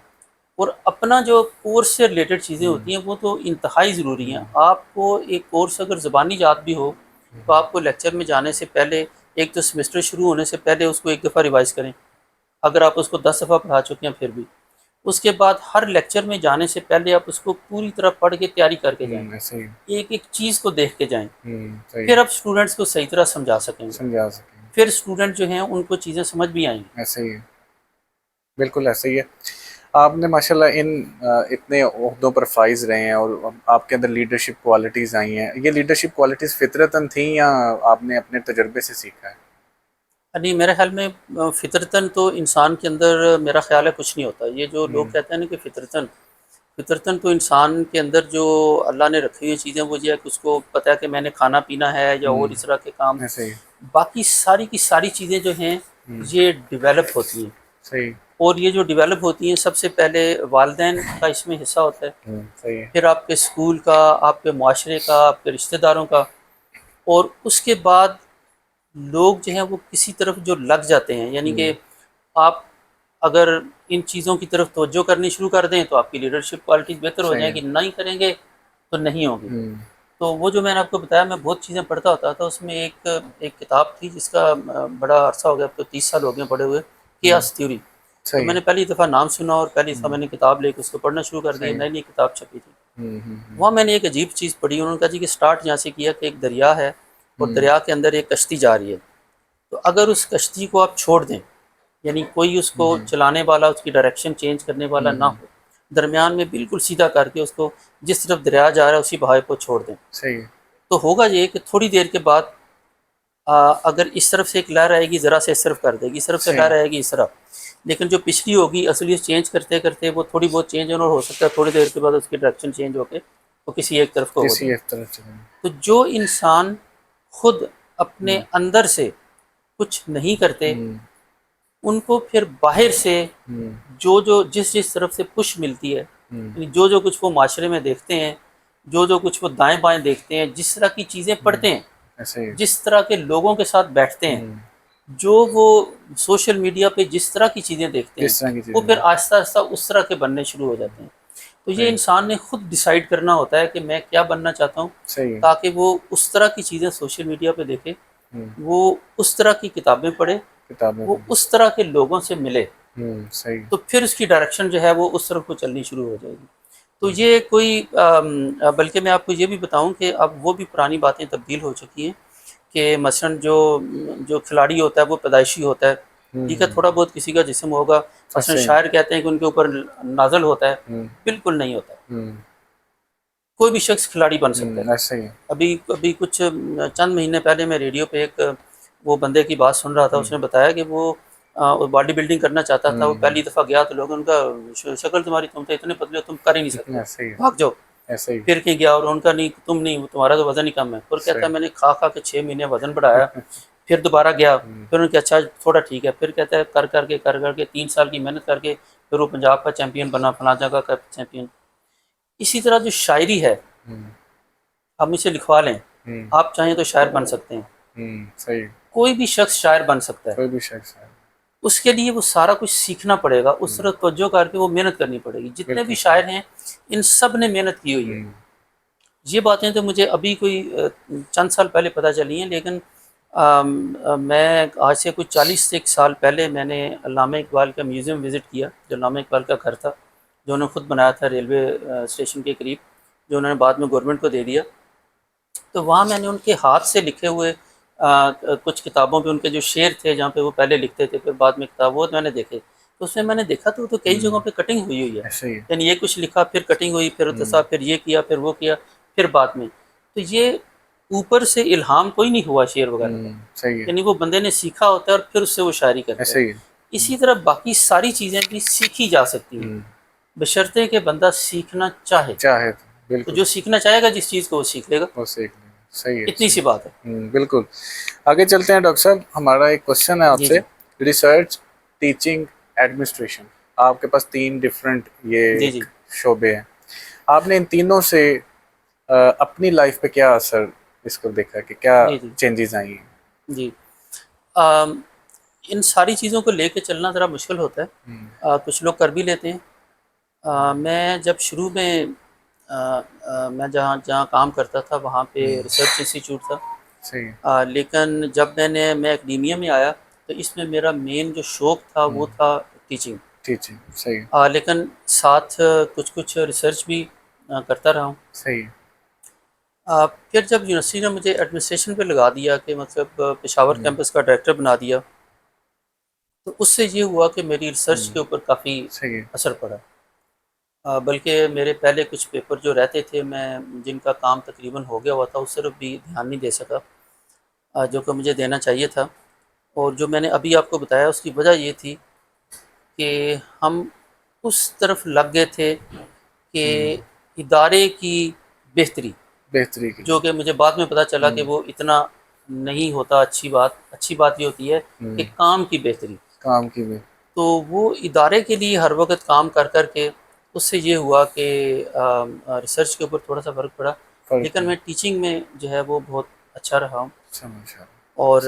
اور اپنا جو کورس سے ریلیٹڈ چیزیں ہوتی ہیں وہ تو انتہائی ضروری ہیں. آپ کو ایک کورس اگر زبانی یاد بھی ہو تو آپ کو لیکچر میں جانے سے پہلے، ایک تو سیمسٹر شروع ہونے سے پہلے اس کو 1 دفعہ ریوائز کریں. اگر آپ اس کو 10 دفعہ پڑھا چکے ہیں پھر بھی، اس کے بعد ہر لیکچر میں جانے سے پہلے آپ اس کو پوری طرح پڑھ کے تیاری کر کے جائیں، ایسے ہی ایک ایک چیز کو دیکھ کے جائیں، صحیح پھر آپ اسٹوڈنٹس کو صحیح طرح سمجھا سکیں گے، سمجھا سکیں، پھر اسٹوڈنٹ جو ہیں ان کو چیزیں سمجھ بھی آئیں گی۔ ایسے ہی بالکل ایسے ہی ہے۔ آپ نے ماشاءاللہ ان اتنے عہدوں پر فائز رہے ہیں اور آپ کے اندر لیڈرشپ کوالٹیز آئی ہیں، یہ لیڈرشپ کوالٹیز فطرتاً تھیں یا آپ نے اپنے تجربے سے سیکھا ہے؟ نہیں، میرے خیال میں فطرتاً تو انسان کے اندر میرا خیال ہے کچھ نہیں ہوتا، یہ جو لوگ کہتے ہیں نا کہ فطرتاً تو انسان کے اندر جو اللہ نے رکھی ہوئی چیزیں وہ یہ ہے کہ اس کو پتہ ہے کہ میں نے کھانا پینا ہے یا اور اس طرح کے کام، ایسے ہی باقی ساری کی ساری چیزیں جو ہیں یہ ڈیولپ ہوتی ہیں، صحیح اور یہ جو ڈیولپ ہوتی ہیں سب سے پہلے والدین کا اس میں حصہ ہوتا ہے، صحیح ہے پھر آپ کے اسکول کا، آپ کے معاشرے کا، آپ کے رشتہ داروں کا، اور اس کے بعد لوگ جو ہیں وہ کسی طرف جو لگ جاتے ہیں، یعنی کہ آپ اگر ان چیزوں کی طرف توجہ کرنی شروع کر دیں تو آپ کی لیڈرشپ کوالٹیز بہتر ہو جائیں گی، نہیں کریں گے تو نہیں ہوگی۔ تو وہ جو میں نے آپ کو بتایا میں بہت چیزیں پڑھتا ہوتا تھا، اس میں ایک کتاب تھی جس کا بڑا عرصہ ہو گیا، اب تو 30 سال ہو گئے پڑھے ہوئے، کیاس تھیوری۔ تو میں نے پہلی دفعہ نام سنا اور پہلی دفعہ میں نے کتاب لے کے اس کو پڑھنا شروع کر دی، نئی نئی کتاب چھپی تھی، وہاں میں نے ایک عجیب چیز پڑھی، انہوں نے کہا جی کہ سٹارٹ یہاں سے کیا کہ ایک دریا ہے اور دریا کے اندر ایک کشتی جا رہی ہے، تو اگر اس کشتی کو آپ چھوڑ دیں، یعنی کوئی اس کو چلانے والا، اس کی ڈائریکشن چینج کرنے والا نہ ہو، درمیان میں بالکل سیدھا کر کے اس کو جس طرف دریا جا رہا ہے اسی بہاؤ کو چھوڑ دیں، صحیح تو ہوگا یہ کہ تھوڑی دیر کے بعد اگر اس طرف سے ایک لہر آئے گی ذرا سے اس طرف کر دے گی، اس طرف سے لہر آئے گی اس طرف، لیکن جو پچھلی ہوگی اصلی چینج کرتے کرتے وہ تھوڑی بہت چینج ہونا، اور ہو سکتا ہے تھوڑی دیر کے بعد اس کی ڈائریکشن چینج ہو کے وہ کسی ایک طرف کو ہو کسی جائے۔ ایک طرف چلیں تو جو انسان خود اپنے اندر سے کچھ نہیں کرتے، ان کو پھر باہر سے جس طرف سے پش ملتی ہے، یعنی جو کچھ وہ معاشرے میں دیکھتے ہیں، جو کچھ وہ دائیں بائیں دیکھتے ہیں، جس طرح کی چیزیں پڑھتے ہیں، ایسے ہی جس طرح کے لوگوں کے ساتھ بیٹھتے ہیں، جو وہ سوشل میڈیا پہ جس طرح کی چیزیں دیکھتے جس طرح کی ہیں، وہ چیزیں پھر آہستہ آہستہ اس طرح کے بننے شروع ہو جاتے ہیں۔ تو یہ انسان نے خود ڈیسائیڈ کرنا ہوتا ہے کہ میں کیا بننا چاہتا ہوں، صحیح ہے تاکہ وہ اس طرح کی چیزیں سوشل میڈیا پہ دیکھے، وہ اس طرح کی کتابیں پڑھے، کتابیں وہ اس طرح کے لوگوں سے ملے، صحیح تو پھر اس کی ڈائریکشن جو ہے وہ اس طرف کو چلنی شروع ہو جائے گی۔ تو یہ کوئی بلکہ میں آپ کو یہ بھی بتاؤں کہ اب وہ بھی پرانی باتیں تبدیل ہو چکی ہیں، کہ مثلا جو کھلاڑی ہوتا ہے وہ پیدائشی ہوتا ہے، ٹھیک ہے، تھوڑا بہت کسی کا جسم ہوگا، مثلا شاعر کہتے ہیں کہ ان کے اوپر نازل ہوتا ہے، بالکل نہیں ہوتا ہے، کوئی بھی شخص کھلاڑی بن سکتا ہے۔ ایسے ہی ابھی کچھ چند مہینے پہلے میں ریڈیو پہ ایک وہ بندے کی بات سن رہا تھا، اس نے بتایا کہ وہ باڈی بلڈنگ کرنا چاہتا تھا، وہ پہلی دفعہ گیا تو لوگوں کا شکل تمہاری، تم تو اتنے پتلے ہو، تم کر ہی نہیں سکتے، ایسے ہی بھاگ جاؤ۔ ایسے ہی پھر کہیں گیا اور ان کا نہیں، تم نہیں، تمہارا تو وزن ہی کم ہے، اور کہتا ہے میں نے کھا کے 6 مہینے وزن بڑھایا، پھر دوبارہ گیا، پھر انہوں نے کہا اچھا تھوڑا ٹھیک ہے، پھر کہتا ہے کر کے 3 سال کی محنت کر کے پھر وہ پنجاب کا چیمپئن بنا، فلاں جگہ کا چیمپئن۔ اسی طرح جو شاعری ہے، ہم اسے لکھوا لیں، آپ چاہیں تو شاعر بن سکتے ہیں، صحیح کوئی بھی شخص شاعر بن سکتا ہے، کوئی بھی شخص ہے اس کے لیے وہ سارا کچھ سیکھنا پڑے گا، اس طرح توجہ کر کے وہ محنت کرنی پڑے گی۔ جتنے بھی شاعر ہیں ان سب نے محنت کی ہوئی ہے۔ یہ باتیں تو مجھے ابھی کوئی چند سال پہلے پتہ چلی ہیں، لیکن میں آج سے کچھ 40 سال پہلے میں نے علامہ اقبال کا میوزیم وزٹ کیا، جو علامہ اقبال کا گھر تھا، جو انہوں نے خود بنایا تھا ریلوے اسٹیشن کے قریب، جو انہوں نے بعد میں گورنمنٹ کو دے دیا۔ تو وہاں میں نے ان کے ہاتھ سے لکھے ہوئے کچھ کتابوں پہ ان کے جو شعر تھے، جہاں پہ وہ پہلے لکھتے تھے پھر بعد میں کتاب، وہ میں نے دیکھے، تو اس میں میں نے دیکھا تو کئی جگہوں پہ کٹنگ ہوئی ہوئی ہے، ایسے ہی یعنی یہ کچھ لکھا پھر کٹنگ ہوئی، پھر پھر یہ کیا، پھر وہ کیا، پھر بعد میں، تو یہ اوپر سے الہام کوئی نہیں ہوا شعر وغیرہ کا، صحیح ہے یعنی وہ بندے نے سیکھا ہوتا ہے اور پھر اس سے وہ شاعری کرتا ایسے ہے۔ ہی اسی طرح باقی ساری چیزیں بھی سیکھی جا سکتی ہیں، بشرطے کہ بندہ سیکھنا چاہے، چاہے تو تو بالکل جو سیکھنا چاہے گا جس چیز کو وہ سیکھ لے گا، وہ سیکھ لیں صحیح ہے اتنی سی بات ہے۔ بالکل آگے چلتے ہیں ڈاکٹر صاحب، ہمارا ایک کوشچن ہے آپ جی سے، جی ریسرچ، ٹیچنگ، ایڈمنسٹریشن، آپ کے پاس 3 ڈفرینٹ یہ جی ایک جی شعبے ہیں، آپ نے ان تینوں سے اپنی لائف پہ کیا اثر اس کو دیکھا کہ کیا جی جی چینجز آئی ہیں؟ جی ان ساری چیزوں کو لے کے چلنا ذرا مشکل ہوتا ہے، کچھ لوگ کر بھی لیتے ہیں۔ میں جب شروع میں میں جہاں کام کرتا تھا وہاں پہ ریسرچ انسٹیٹیوٹ تھا، صحیح لیکن جب میں اکیڈیمیا میں آیا تو اس میں میرا مین جو شوق تھا وہ تھا ٹیچنگ، ٹیچنگ صحیح ہے لیکن ساتھ کچھ ریسرچ بھی کرتا رہا ہوں. صحیح ہے پھر جب یونیورسٹی نے مجھے ایڈمنسٹریشن پہ لگا دیا کہ مطلب پشاور کیمپس کا ڈائریکٹر بنا دیا، تو اس سے یہ ہوا کہ میری ریسرچ کے اوپر کافی صحیح ہے اثر پڑا. بلکہ میرے پہلے کچھ پیپر جو رہتے تھے میں جن کا کام تقریباً ہو گیا ہوا تھا اس طرف بھی دھیان نہیں دے سکا جو کہ مجھے دینا چاہیے تھا. اور جو میں نے ابھی آپ کو بتایا اس کی وجہ یہ تھی کہ ہم اس طرف لگ گئے تھے کہ ادارے کی بہتری، بہتری کی جو کہ مجھے بعد میں پتہ چلا کہ وہ اتنا نہیں ہوتا. اچھی بات یہ ہوتی ہے کہ کام کی بہتری. کام کی بھی تو وہ ادارے کے لیے ہر وقت کام کر کے اس سے یہ ہوا کہ ریسرچ کے اوپر تھوڑا سا فرق پڑا. لیکن میں ٹیچنگ میں جو ہے وہ بہت اچھا رہا ہوں. اور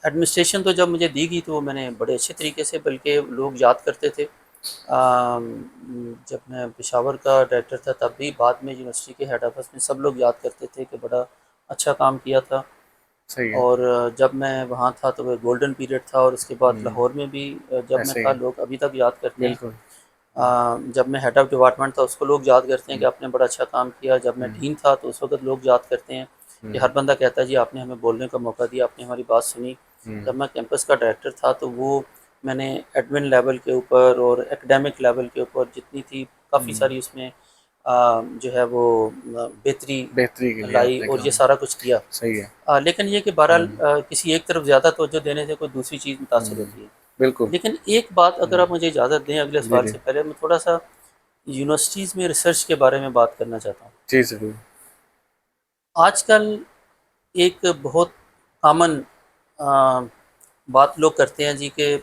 ایڈمنسٹریشن تو جب مجھے دی گئی تو میں نے بڑے اچھے طریقے سے، بلکہ لوگ یاد کرتے تھے. جب میں پشاور کا ڈائریکٹر تھا تب بھی، بعد میں یونیورسٹی کے ہیڈ آفس میں سب لوگ یاد کرتے تھے کہ بڑا اچھا کام کیا تھا. صحیح ہے اور جب میں وہاں تھا تو وہ گولڈن پیریڈ تھا، اور اس کے بعد لاہور میں بھی جب میں ایسے تھا ہی لوگ ابھی تک یاد کرتے ہیں. بالکل جب میں ہیڈ آف ڈپارٹمنٹ تھا اس کو لوگ یاد کرتے ہیں کہ آپ نے بڑا اچھا کام کیا. جب میں ڈین تھا تو اس وقت لوگ یاد کرتے ہیں کہ ہر بندہ کہتا ہے جی آپ نے ہمیں بولنے کا موقع دیا، آپ نے ہماری بات سنی. جب میں کیمپس کا ڈائریکٹر تھا تو وہ میں نے ایڈمن لیول کے اوپر اور ایکڈیمک لیول کے اوپر جتنی تھی کافی ساری اس میں جو ہے وہ بہتری کے لیے آپ لائی نے اور یہ کام سارا کچھ کیا. صحیح ہے لیکن یہ کہ بہرحال کسی ایک طرف زیادہ توجہ دینے سے کوئی دوسری چیز متاثر ہوتی ہے. بالکل لیکن ایک بات اگر آپ مجھے اجازت دیں اگلے جی سوال سے پہلے، میں تھوڑا سا یونیورسٹیز میں ریسرچ کے بارے میں بات کرنا چاہتا ہوں. جی ضرور آج کل ایک بہت کامن بات لوگ کرتے ہیں جی کہ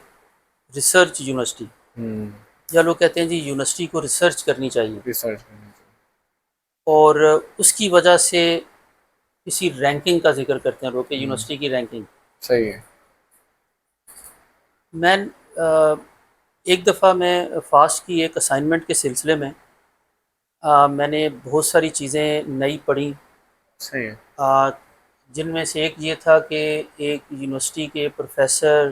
ریسرچ یونیورسٹی، یا لوگ کہتے ہیں جی یونیورسٹی کو ریسرچ کرنی چاہیے، ریسرچ اور اس کی وجہ سے کسی رینکنگ کا ذکر کرتے ہیں لوگ کہ یونیورسٹی کی رینکنگ. صحیح ہے میں ایک دفعہ میں فاسٹ کی ایک اسائنمنٹ کے سلسلے میں میں نے بہت ساری چیزیں نئی پڑھی، صحیح ہے جن میں سے ایک یہ تھا کہ ایک یونیورسٹی کے پروفیسر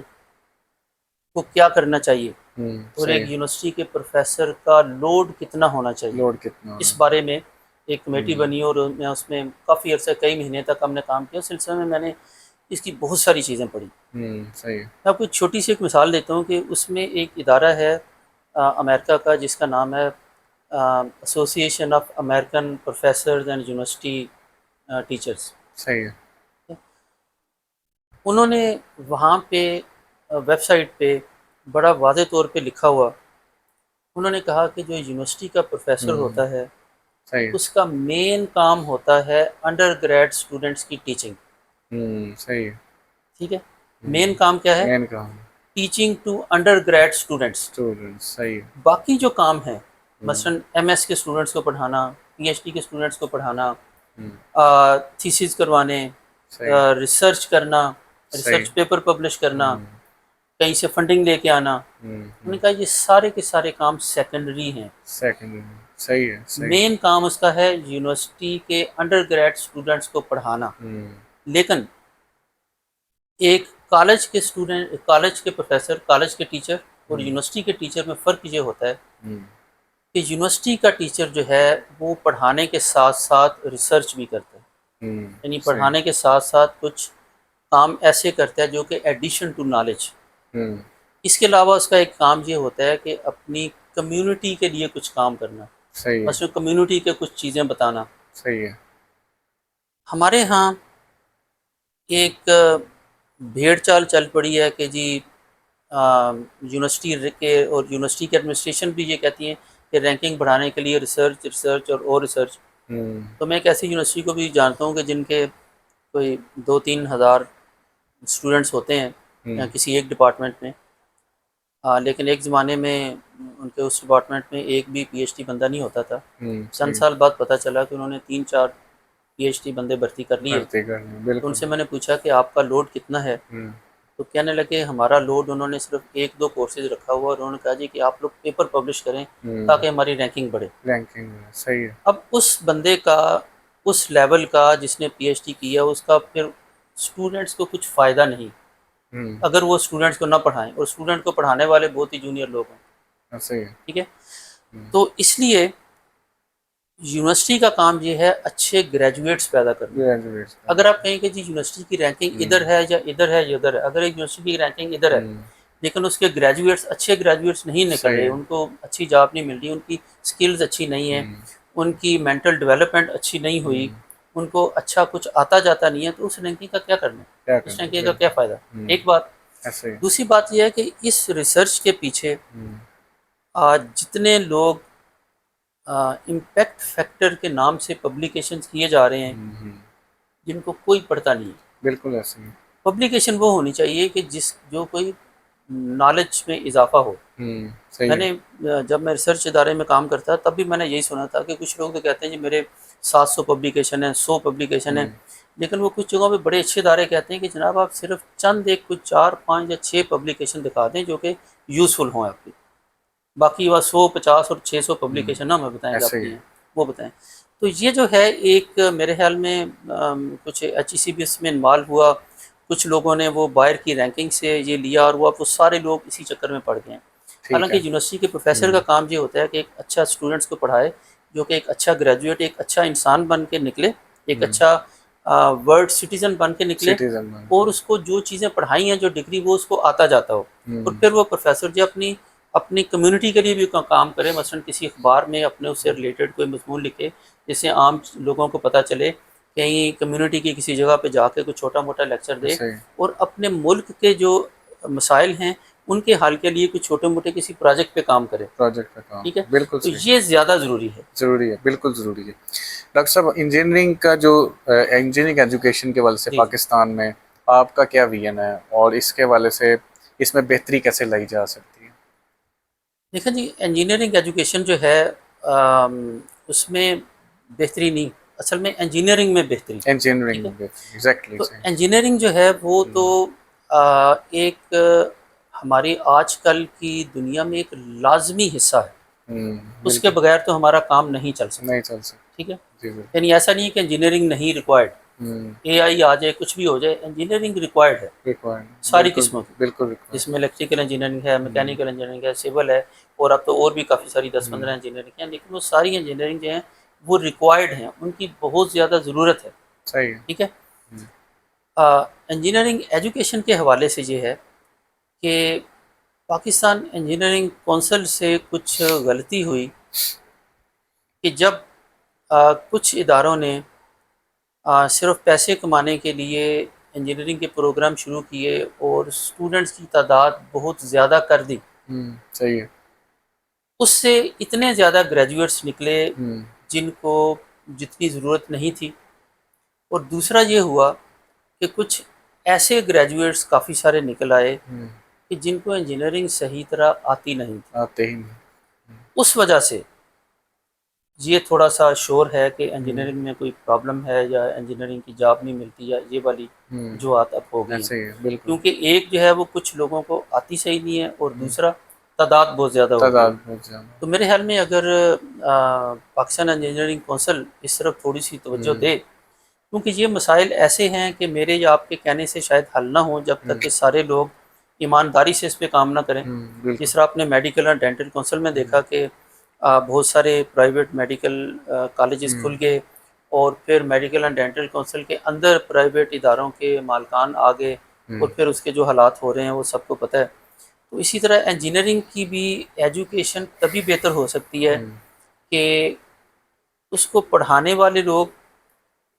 کو کیا کرنا چاہیے اور ایک یونیورسٹی کے پروفیسر کا لوڈ کتنا ہونا چاہیے. لوڈ کتنا اس بارے میں ایک کمیٹی بنی اور میں اس میں کافی عرصہ کئی مہینے تک ہم نے کام کیا. اس سلسلے میں نے اس کی بہت ساری چیزیں پڑھی. صحیح ہے میں آپ کو چھوٹی سی ایک مثال دیتا ہوں کہ اس میں ایک ادارہ ہے امریکہ کا جس کا نام ہے association of American professors and university teachers. صحیح ہے انہوں نے وہاں پہ ویب سائٹ پہ بڑا واضح طور پہ لکھا ہوا، انہوں نے کہا کہ جو یونیورسٹی کا پروفیسر ہوتا ہے صحیح اس کا مین کام ہوتا ہے انڈر گریڈ اسٹوڈنٹس کی ٹیچنگ. صحیح ہے ٹھیک ہے، مین کام کیا ہے؟ مین کام teaching to undergrad students. Student صحیح ہے باقی جو کام ہیں مثلاً ایم ایس کے اسٹوڈنٹس کو پڑھانا، پی ایچ ڈی کے اسٹوڈنٹس کو پڑھانا، تھیسز کروانے، صحیح ریسرچ کرنا، صحیح ریسرچ پیپر پبلش کرنا، کہیں سے فنڈنگ لے کے آنا، انہوں نے کہا یہ سارے کے سارے کام سیکنڈری ہیں. سیکنڈری صحیح ہے صحیح مین کام اس کا ہے یونیورسٹی کے انڈر گریڈ اسٹوڈنٹس کو پڑھانا. لیکن ایک کالج کے اسٹوڈنٹ، کالج کے پروفیسر، کالج کے ٹیچر اور یونیورسٹی کے ٹیچر میں فرق یہ ہوتا ہے کہ یونیورسٹی کا ٹیچر جو ہے وہ پڑھانے کے ساتھ ساتھ ریسرچ بھی کرتا ہے. یعنی پڑھانے کے ساتھ ساتھ کچھ کام ایسے کرتا ہے جو کہ ایڈیشن ٹو نالج. اس کے علاوہ اس کا ایک کام یہ ہوتا ہے کہ اپنی کمیونٹی کے لیے کچھ کام کرنا، صحیح ہے مثلا کمیونٹی کے کچھ چیزیں بتانا. صحیح ہے ہمارے ہاں ایک بھیڑ چال چل پڑی ہے کہ جی یونیورسٹی کے اور یونیورسٹی کے ایڈمنسٹریشن بھی یہ کہتی ہیں کہ رینکنگ بڑھانے کے لیے ریسرچ اور ریسرچ. تو میں ایک ایسی یونیورسٹی کو بھی جانتا ہوں کہ جن کے کوئی 2-3 ہزار اسٹوڈنٹس ہوتے ہیں کسی ایک ڈپارٹمنٹ میں، لیکن ایک زمانے میں ان کے اس ڈپارٹمنٹ میں ایک بھی پی ایچ ڈی بندہ نہیں ہوتا تھا. چند سال بعد پتہ چلا کہ انہوں نے 3-4 پی ایچ ڈی بندے بھرتی کر لیے. تو ان سے میں نے پوچھا کہ آپ کا لوڈ کتنا ہے؟ تو کہنے لگے ہمارا لوڈ، انہوں نے صرف 1-2 کورسز رکھا ہوا اور انہوں نے کہا جی کہ آپ لوگ پیپر پبلش کریں تاکہ ہماری رینکنگ بڑھے. رینکنگ صحیح ہے اب اس بندے کا، اس لیول کا جس نے پی ایچ ڈی کیا، اس کا پھر اسٹوڈنٹس کو کچھ فائدہ نہیں. اگر وہ اسٹوڈنٹس کو نہ پڑھائیں اور اسٹوڈنٹ کو پڑھانے والے بہت ہی جونیئر لوگ ہوں. صحیح ہے. ٹھیک ہے. تو اس لیے یونیورسٹی کا کام یہ ہے اچھے گریجویٹس پیدا کرنا. اگر آپ کہیں کہ جی یونیورسٹی کی رینکنگ ادھر ہے یا ادھر ہے یا ادھر ہے، اگر ایک یونیورسٹی کی رینکنگ ادھر ہے لیکن اس کے گریجویٹس اچھے گریجویٹس نہیں نکل رہے، ان کو اچھی جاب نہیں مل رہی، ان کی سکلز اچھی نہیں ہیں، ان کی مینٹل ڈیولپمنٹ اچھی نہیں ہوئی، ان کو اچھا کچھ آتا جاتا نہیں ہے، تو اس رینکنگ کا کیا کرنا ہے، اس رینکنگ کا کیا فائدہ. ایک بات. دوسری بات یہ ہے کہ اس ریسرچ کے پیچھے آج جتنے لوگ امپیکٹ فیکٹر کے نام سے پبلیکیشنز کیے جا رہے ہیں جن کو کوئی پڑھتا نہیں ہے. بالکل ایسے ہی. پبلیکیشن وہ ہونی چاہیے کہ جو کوئی نالج میں اضافہ ہو. میں نے جب میں ریسرچ ادارے میں کام کرتا تب بھی میں نے یہی سنا تھا کہ کچھ لوگ تو کہتے ہیں جی میرے 700 پبلیکیشن ہیں، 100 پبلیکیشن ہیں، لیکن وہ کچھ جگہوں پہ بڑے اچھے ادارے کہتے ہیں کہ جناب آپ صرف چند ایک کچھ 4 5 یا 6 پبلیکیشن دکھا دیں جو کہ یوزفل ہوں آپ کی، باقی وہ 100 50 اور 600 پبلیکیشن نہ ہمیں بتائیں آپ کی ہیں وہ بتائیں. تو یہ جو ہے ایک میرے خیال میں کچھ HECBS میں انوالو ہوا، کچھ لوگوں نے وہ باہر کی رینکنگ سے یہ لیا اور وہ سارے لوگ اسی چکر میں پڑ گئے ہیں. حالانکہ یونیورسٹی کے پروفیسر کا کام یہ ہوتا ہے کہ ایک اچھا اسٹوڈنٹس کو پڑھائے جو کہ ایک اچھا گریجویٹ، ایک اچھا انسان بن کے نکلے، ایک اچھا ورلڈ سٹیزن بن کے نکلے، اور اس کو جو چیزیں پڑھائی ہیں جو ڈگری وہ اس کو آتا جاتا ہو، اور پھر وہ پروفیسر جو اپنی کمیونٹی کے لیے بھی کام کرے. مثلا کسی اخبار میں اپنے اس سے ریلیٹڈ کوئی مضمون لکھے جس سے عام لوگوں کو پتہ چلے، کہیں کمیونٹی کی کسی جگہ پہ جا کے کوئی چھوٹا موٹا لیکچر دے، اور اپنے ملک کے جو مسائل ہیں ان کے حل کے لیے کوئی چھوٹے موٹے کسی پروجیکٹ پہ کام کرے. ٹھیک ہے. بالکل تو یہ زیادہ ضروری ہے. بالکل ضروری ہے. ڈاکٹر صاحب انجینئرنگ کا جو انجینئرنگ ایجوکیشن کے حوالے سے پاکستان میں آپ کا کیا ویژن ہے اور اس کے حوالے سے اس میں بہتری کیسے لائی جا سکتی ہے؟ دیکھیں جی انجینئرنگ ایجوکیشن جو ہے اس میں بہتری نہیں، اصل میں انجینئرنگ میں بہتری. ایگزیکٹلی. تو انجینئرنگ جو ہے وہ تو ایک ہماری آج کل کی دنیا میں ایک لازمی حصہ ہے. اس کے بغیر تو ہمارا کام نہیں چل سکتا. ٹھیک ہے. یعنی ایسا نہیں ہے کہ انجینئرنگ نہیں ریکوائرڈ، AI آ جائے کچھ بھی ہو جائے، انجینئرنگ ریکوائرڈ ہے ساری قسموں کی. بالکل. جس میں الیکٹریکل انجینئرنگ ہے، میکینیکل انجینئرنگ ہے، سول ہے، اور اب تو اور بھی کافی ساری 10-15 انجینئرنگ ہیں، لیکن وہ ساری انجینئرنگ جو ہیں وہ ریکوائرڈ ہیں، ان کی بہت زیادہ ضرورت ہے. صحیح. ٹھیک ہے. انجینئرنگ ایجوکیشن کے حوالے سے یہ ہے کہ پاکستان انجینئرنگ کونسل سے کچھ غلطی ہوئی کہ جب کچھ اداروں نے صرف پیسے کمانے کے لیے انجینئرنگ کے پروگرام شروع کیے اور اسٹوڈنٹس کی تعداد بہت زیادہ کر دی. صحیح ہے. اس سے اتنے زیادہ گریجویٹس نکلے جن کو جتنی ضرورت نہیں تھی، اور دوسرا یہ ہوا کہ کچھ ایسے گریجویٹس کافی سارے نکل آئے کہ جن کو انجینئرنگ صحیح طرح آتی نہیں تھی. اس وجہ سے یہ تھوڑا سا شور ہے کہ انجینئرنگ میں کوئی پرابلم ہے یا انجینئرنگ کی جاب نہیں ملتی یا یہ والی جو اب ہو گئی، کیونکہ ایک جو ہے وہ کچھ لوگوں کو آتی صحیح نہیں ہے اور دوسرا تعداد بہت زیادہ ہو گئی. تو میرے خیال میں اگر پاکستان انجینئرنگ کونسل اس طرف تھوڑی سی توجہ دے، کیونکہ یہ مسائل ایسے ہیں کہ میرے یا آپ کے کہنے سے شاید حل نہ ہوں جب تک کہ سارے لوگ ایمانداری سے اس پہ کام نہ کریں. جس طرح آپ نے میڈیکل اور ڈینٹل کونسل میں دیکھا کہ بہت سارے پرائیویٹ میڈیکل کالجز کھل گئے، اور پھر میڈیکل اینڈ ڈینٹل کونسل کے اندر پرائیویٹ اداروں کے مالکان آ گئے، اور پھر اس کے جو حالات ہو رہے ہیں وہ سب کو پتہ ہے. تو اسی طرح انجینئرنگ کی بھی ایجوکیشن تبھی بہتر ہو سکتی ہے کہ اس کو پڑھانے والے لوگ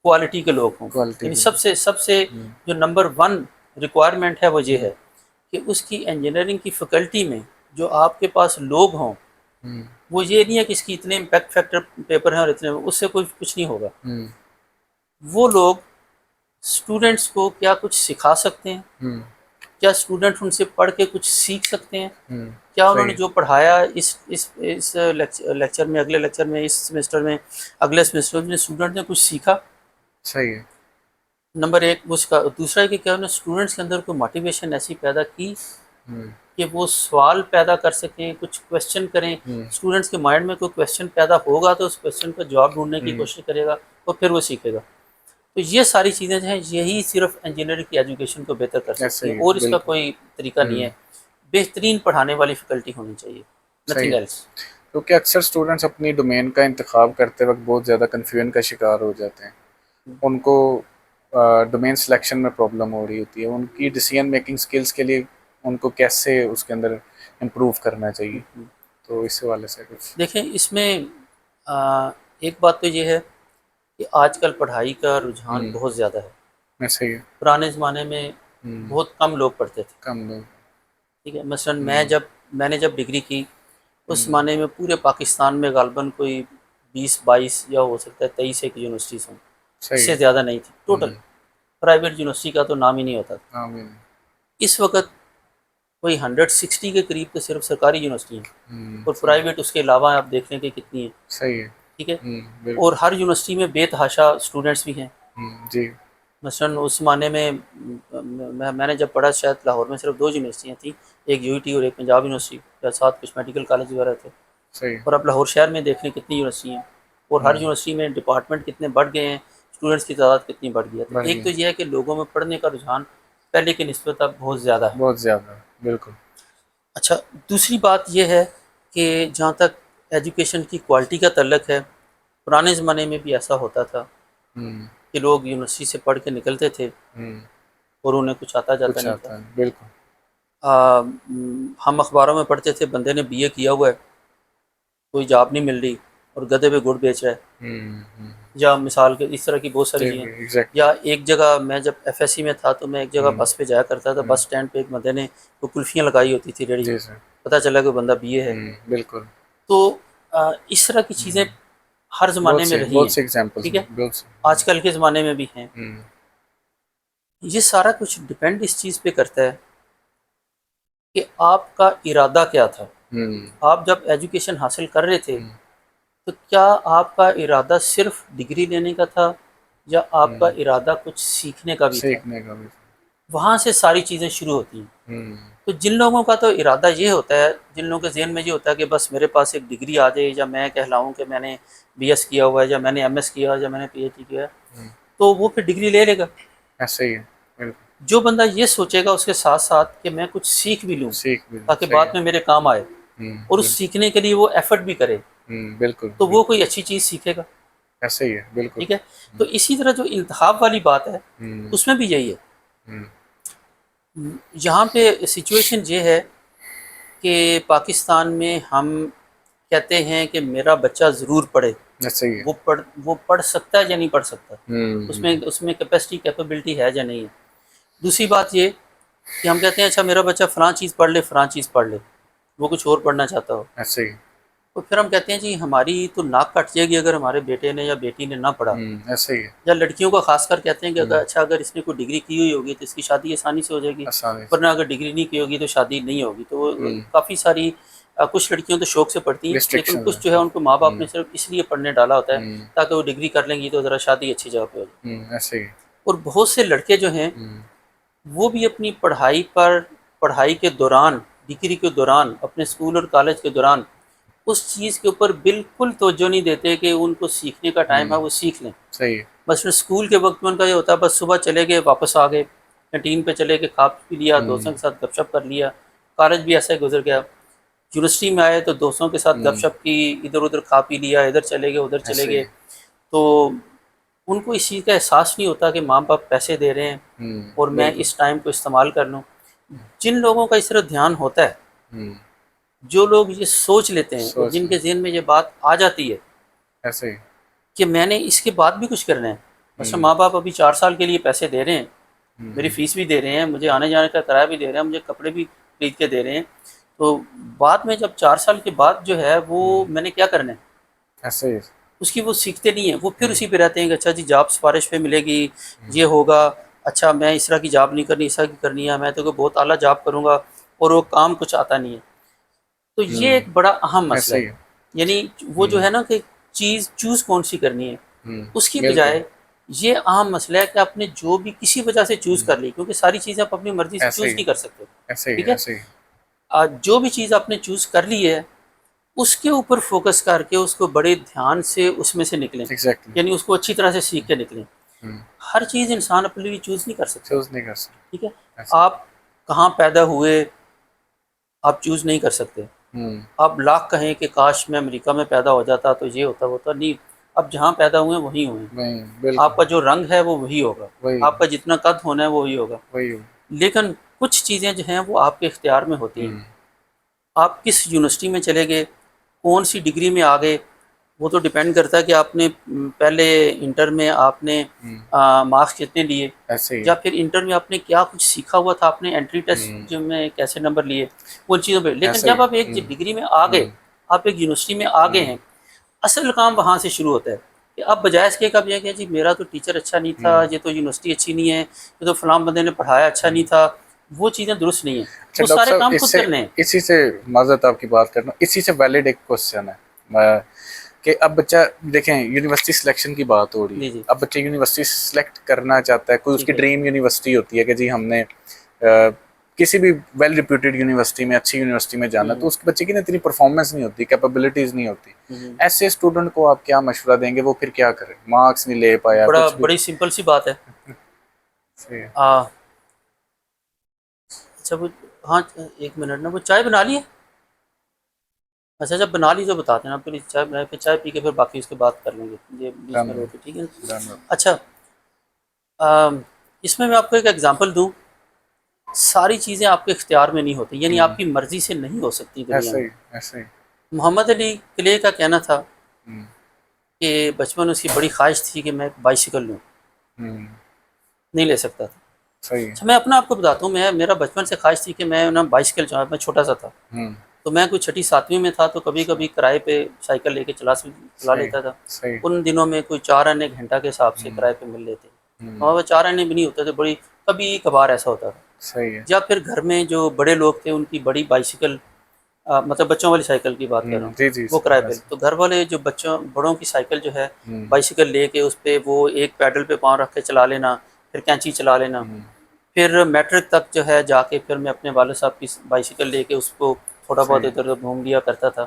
کوالٹی کے لوگ ہوں. یعنی سب سے جو نمبر 1 ریکوائرمنٹ ہے وہ یہ ہے کہ اس کی انجینئرنگ کی فیکلٹی میں جو آپ کے پاس لوگ ہوں، وہ یہ نہیں ہے کہ اس کی اتنے امپیکٹ فیکٹر پیپر ہیں اور اتنے، اس سے کچھ نہیں ہوگا. وہ لوگ اسٹوڈنٹس کو کیا کچھ سکھا سکتے ہیں، کیا اسٹوڈنٹ ان سے پڑھ کے کچھ سیکھ سکتے ہیں، کیا انہوں نے جو پڑھایا اس لیکچر میں، اگلے لیکچر میں، اس سیمسٹر میں، اگلے سیمسٹر میں اسٹوڈنٹ نے کچھ سیکھا. صحیح ہے. نمبر 1 اس کا. دوسرا ہے کہ کیا انہوں نے اسٹوڈنٹس کے اندر کوئی موٹیویشن ایسی پیدا کی کہ وہ سوال پیدا کر سکیں، کچھ کویسچن کریں. اسٹوڈنٹس کے مائنڈ میں کوئی کویسچن پیدا ہوگا تو اس کویسچن کا جواب ڈھونڈنے کی کوشش کرے گا اور پھر وہ سیکھے گا. تو یہ ساری چیزیں جو ہیں یہی صرف انجینئرنگ کی ایجوکیشن کو بہتر کر سکتی ہیں، اور اس کا کوئی طریقہ نہیں ہے. بہترین پڑھانے والی فیکلٹی ہونی چاہیے، نتھنگ ایلس. کیونکہ اکثر اسٹوڈنٹس اپنی ڈومین کا انتخاب کرتے وقت بہت زیادہ کنفیوژن کا شکار ہو جاتے ہیں. ان کو ڈومین سلیکشن میں پرابلم ہو رہی ہوتی ہے. ان کی ڈیسیژن میکنگ سکلز کے لیے ان کو کیسے اس کے اندر امپروو کرنا چاہیے؟ تو اس حوالے سے کچھ دیکھیں، اس میں ایک بات تو یہ ہے کہ آج کل پڑھائی کا رجحان بہت زیادہ ہے. صحیح ہے. پرانے زمانے میں بہت کم لوگ پڑھتے تھے. کم لوگ. ٹھیک ہے. مثلاً میں نے جب ڈگری کی اس زمانے میں پورے پاکستان میں غالباً کوئی 20-22 یا ہو سکتا ہے 23 ایک یونیورسٹیز ہوں، اس سے زیادہ نہیں تھی ٹوٹل. پرائیویٹ یونیورسٹی کا تو نام ہی نہیں ہوتا تھا. اس وقت کوئی 160 کے قریب تو صرف سرکاری یونیورسٹی ہیں، اور پرائیویٹ اس کے علاوہ آپ دیکھ لیں کہ کتنی ہیں. صحیح ہے. ٹھیک ہے. اور ہر یونیورسٹی میں بے تحاشا اسٹوڈنٹس بھی ہیں. جی. مثلاً اس زمانے میں میں نے جب پڑھا شاید لاہور میں صرف 2 یونیورسٹیاں تھیں، ایک UET اور ایک پنجاب یونیورسٹی، یا ساتھ کچھ میڈیکل کالج وغیرہ تھے. صحیح. اور اب لاہور شہر میں دیکھ لیں کتنی یونیورسٹی ہیں، اور ہر یونیورسٹی میں ڈپارٹمنٹ کتنے بڑھ گئے ہیں، اسٹوڈنٹس کی تعداد کتنی بڑھ گئی ہے. ایک تو یہ ہے کہ لوگوں میں پڑھنے کا رجحان پہلے کی نسبت اب بہت زیادہ ہے. بہت زیادہ. بالکل. اچھا، دوسری بات یہ ہے کہ جہاں تک ایجوکیشن کی کوالٹی کا تعلق ہے، پرانے زمانے میں بھی ایسا ہوتا تھا کہ لوگ یونیورسٹی سے پڑھ کے نکلتے تھے اور انہیں کچھ آتا جاتا نہیں تھا. بالکل. ہم اخباروں میں پڑھتے تھے بندے نے BA کیا ہوا ہے، کوئی جاب نہیں مل رہی اور گدھے پہ گڑ بیچ رہا ہے، یا مثال کے اس طرح کی بہت ساری چیزیں. یا ایک جگہ میں جب FSC میں تھا تو میں ایک جگہ بس پہ جایا کرتا تھا، بس سٹینڈ پہ ایک بندے نے وہ کلفیاں لگائی ہوتی تھی ریڑھی، پتہ چلا کہ بندہ BA ہے. بالکل. تو اس طرح کی چیزیں ہر زمانے میں رہی ہیں. ٹھیک ہے. آج کل کے زمانے میں بھی ہیں. یہ سارا کچھ ڈپینڈ اس چیز پہ کرتا ہے کہ آپ کا ارادہ کیا تھا. آپ جب ایجوکیشن حاصل کر رہے تھے تو کیا آپ کا ارادہ صرف ڈگری لینے کا تھا، یا آپ کا ارادہ کچھ سیکھنے کا بھی تھا؟ وہاں سے ساری چیزیں شروع ہوتی ہیں. تو جن لوگوں کا تو ارادہ یہ ہوتا ہے، جن لوگوں کے ذہن میں یہ ہوتا ہے کہ بس میرے پاس ایک ڈگری آ جائے، یا میں کہلاؤں کہ میں نے BS کیا ہوا ہے، یا میں نے MS کیا ہے، یا میں نے PhD کیا ہے، تو وہ پھر ڈگری لے لے گا. ایسا ہی ہے. جو بندہ یہ سوچے گا اس کے ساتھ ساتھ کہ میں کچھ سیکھ بھی لوں تاکہ بعد میں میرے کام آئے، اور اس سیکھنے کے لیے وہ ایفرٹ بھی کرے، بالکل، تو وہ کوئی اچھی چیز سیکھے گا. ایسا ہی ہے. بالکل. ٹھیک ہے. تو اسی طرح جو انتخاب والی بات ہے اس میں بھی یہی ہے. یہاں پہ سچویشن یہ ہے کہ پاکستان میں ہم کہتے ہیں کہ میرا بچہ ضرور پڑھے. وہ پڑھ سکتا ہے یا نہیں پڑھ سکتا، اس میں کیپیسٹی کیپیبلٹی ہے یا نہیں ہے. دوسری بات یہ کہ ہم کہتے ہیں اچھا میرا بچہ فلاں چیز پڑھ لے، فلاں چیز پڑھ لے، وہ کچھ اور پڑھنا چاہتا ہو، ایسا ہی. تو پھر ہم کہتے ہیں جی ہماری تو ناک کٹ جائے گی اگر ہمارے بیٹے نے یا بیٹی نے نہ پڑھا. ایسا ہی ہے. یا لڑکیوں کا خاص کر کہتے ہیں کہ اگر اس نے کوئی ڈگری کی ہوئی ہوگی تو اس کی شادی آسانی سے ہو جائے گی، ورنہ اگر ڈگری نہیں کی ہوگی تو شادی نہیں ہوگی. تو کافی ساری کچھ لڑکیوں تو شوق سے پڑھتی ہیں، لیکن کچھ جو ہے ان کو ماں باپ نے صرف اس لیے پڑھنے ڈالا ہوتا ہے تاکہ وہ ڈگری کر لیں گی تو ذرا شادی اچھی جگہ پہ ہو جائے. ایسا ہی. اور بہت سے لڑکے جو ہیں وہ بھی اپنی پڑھائی کے دوران، ڈگری کے دوران، اپنے اسکول اور کالج کے دوران اس چیز کے اوپر بالکل توجہ نہیں دیتے کہ ان کو سیکھنے کا ٹائم ہے وہ سیکھ لیں. صحیح. بس اسکول کے وقت میں ان کا یہ ہوتا ہے بس صبح چلے گئے واپس آ گئے، کینٹین پہ چلے گئے، کھا پی لیا، دوستوں کے ساتھ گپ شپ کر لیا. کالج بھی ایسا ہی گزر گیا. یونیورسٹی میں آئے تو دوستوں کے ساتھ گپ شپ کی، ادھر ادھر کھا پی لیا، ادھر چلے گئے ادھر چلے گئے. تو ان کو اس چیز کا احساس نہیں ہوتا کہ ماں باپ پیسے دے رہے ہیں اور میں اس ٹائم کو استعمال کر لوں. جن لوگوں کا اس طرح دھیان ہوتا ہے، جو لوگ یہ سوچ لیتے ہیں اور جن کے ذہن میں یہ بات آ جاتی ہے ایسے کہ میں نے اس کے بعد بھی کچھ کرنا ہے. مثلا ماں باپ ابھی 4 سال کے لیے پیسے دے رہے ہیں، میری فیس بھی دے رہے ہیں، مجھے آنے جانے کا کرایہ بھی دے رہے ہیں، مجھے کپڑے بھی خرید کے دے رہے ہیں، تو بعد میں جب 4 سال کے بعد جو ہے وہ میں نے کیا کرنا ہے ایسے اس کی وہ سیکھتے نہیں ہیں. وہ پھر اسی پہ رہتے ہیں کہ اچھا جی جاب سفارش پہ ملے گی، یہ ہوگا، اچھا میں اس طرح کی جاب نہیں کرنی، اس طرح کی کرنی ہے، میں تو بہت اعلیٰ جاب کروں گا، اور وہ کام کچھ آتا نہیں ہے. تو یہ ایک بڑا اہم مسئلہ ہے. یعنی وہ جو ہے نا کہ چیز چوز کون سی کرنی ہے، اس کی بجائے یہ اہم مسئلہ ہے کہ آپ نے جو بھی کسی وجہ سے چوز کر لی، کیونکہ ساری چیزیں آپ اپنی مرضی سے چوز نہیں کر سکتے. ٹھیک ہے. جو بھی چیز آپ نے چوز کر لی ہے اس کے اوپر فوکس کر کے اس کو بڑے دھیان سے اس میں سے نکلیں. یعنی اس کو اچھی طرح سے سیکھ کے نکلیں. ہر چیز انسان اپنے لیے چوز نہیں کر سکتا، چوز نہیں کر سکتے. ٹھیک ہے. آپ کہاں پیدا ہوئے آپ چوز نہیں کر سکتے. آپ لاکھ کہیں کہ کاش میں امریکہ میں پیدا ہو جاتا تو یہ ہوتا نہیں. اب جہاں پیدا ہوئے وہیں ہوئے. آپ کا جو رنگ ہے وہ وہی ہوگا، آپ کا جتنا قد ہونا ہے وہ وہی ہوگا. لیکن کچھ چیزیں جو ہیں وہ آپ کے اختیار میں ہوتی ہیں. آپ کس یونیورسٹی میں چلے گئے، کون سی ڈگری میں آ گئے، وہ تو ڈیپینڈ کرتا ہے کہ آپ نے پہلے انٹر میں آپ نے مارکس کتنے لیے، یا پھر انٹر میں آپ نے کیا کچھ سیکھا ہوا تھا، آپ نے انٹری ٹیسٹ جو میں کیسے نمبر لیے، ان چیزوں پہ. لیکن جب آپ ایک ڈگری میں آ گئے، آپ ایک یونیورسٹی میں آ گئے ہیں، اصل کام وہاں سے شروع ہوتا ہے. کہ اب بجائے اس کے کب یہ کہ جی میرا تو ٹیچر اچھا نہیں تھا، یہ تو یونیورسٹی اچھی نہیں ہے، یہ تو فلاں بندے نے پڑھایا اچھا نہیں تھا، وہ چیزیں درست نہیں ہیں. وہ سارے کام خود کرنے ہیں. اسی سے معذرت آپ کی بات کرنا، اسی سے ویلڈ ایک کوشچن ہے کہ اب بچہ دیکھیں یونیورسٹی سلیکشن کی بات ہو رہی ہے. اب بچہ یونیورسٹی سلیکٹ کرنا چاہتا ہے، کوئی اس کی ڈریم یونیورسٹی ہوتی ہے کہ جی ہم نے کسی بھی ویل ریپیوٹیڈ یونیورسٹی میں، اچھی یونیورسٹی میں جانا، تو اس بچے کی نا اتنی پرفارمنس نہیں ہوتی، کیپیبلٹیز نہیں ہوتی. ایسے اسٹوڈنٹ کو آپ کیا مشورہ دیں گے؟ وہ پھر کیا کرے؟ مارکس نہیں لے پایا. بڑی سمپل سی بات ہے. اچھا ہاں ایک منٹ نا، وہ چائے بنا لی ہے؟ اچھا جب بنا لی تو بتا دینا، پھر چائے پی کے پھر باقی اس کے بات کر لیں گے. یہ بیچ میں روٹی، ٹھیک ہے. اچھا اس میں آپ کو ایک ایگزامپل دوں. ساری چیزیں آپ کے اختیار میں نہیں ہوتی، یعنی آپ کی مرضی سے نہیں ہو سکتی دنیا میں. محمد علی کلے کا کہنا تھا کہ بچپن اس کی بڑی خواہش تھی کہ میں ایک بائیسیکل لوں، نہیں لے سکتا تھا. اچھا میں اپنا آپ کو بتاتا ہوں، میرا بچپن سے خواہش تھی کہ میں نا بائیسیکل چلاؤں. میں چھوٹا سا تھا تو میں کوئی 6 7ویں میں تھا، تو کبھی کبھی کرائے پہ سائیکل لے کے چلا لیتا تھا. ان دنوں میں کوئی 4 آنے گھنٹہ کے حساب سے کرائے پہ مل لیتے، اور وہ 4 آنے بھی نہیں ہوتے تھے، بڑی کبھی کبھار ایسا ہوتا تھا. یا پھر گھر میں جو بڑے لوگ تھے ان کی بڑی بائیسیکل، مطلب بچوں والی سائیکل کی بات کر رہا ہوں، وہ کرائے پہ. تو گھر والے جو بڑوں کی سائیکل جو ہے بائیسیکل لے کے اس پہ وہ ایک پیڈل پہ پاؤں رکھ کے چلا لینا، پھر کینچی چلا لینا. پھر میٹرک تک جو ہے جا کے پھر میں اپنے والد صاحب کی بائیسیکل لے کے اس کو تھوڑا بہت ادھر ادھر گھوم لیا کرتا تھا.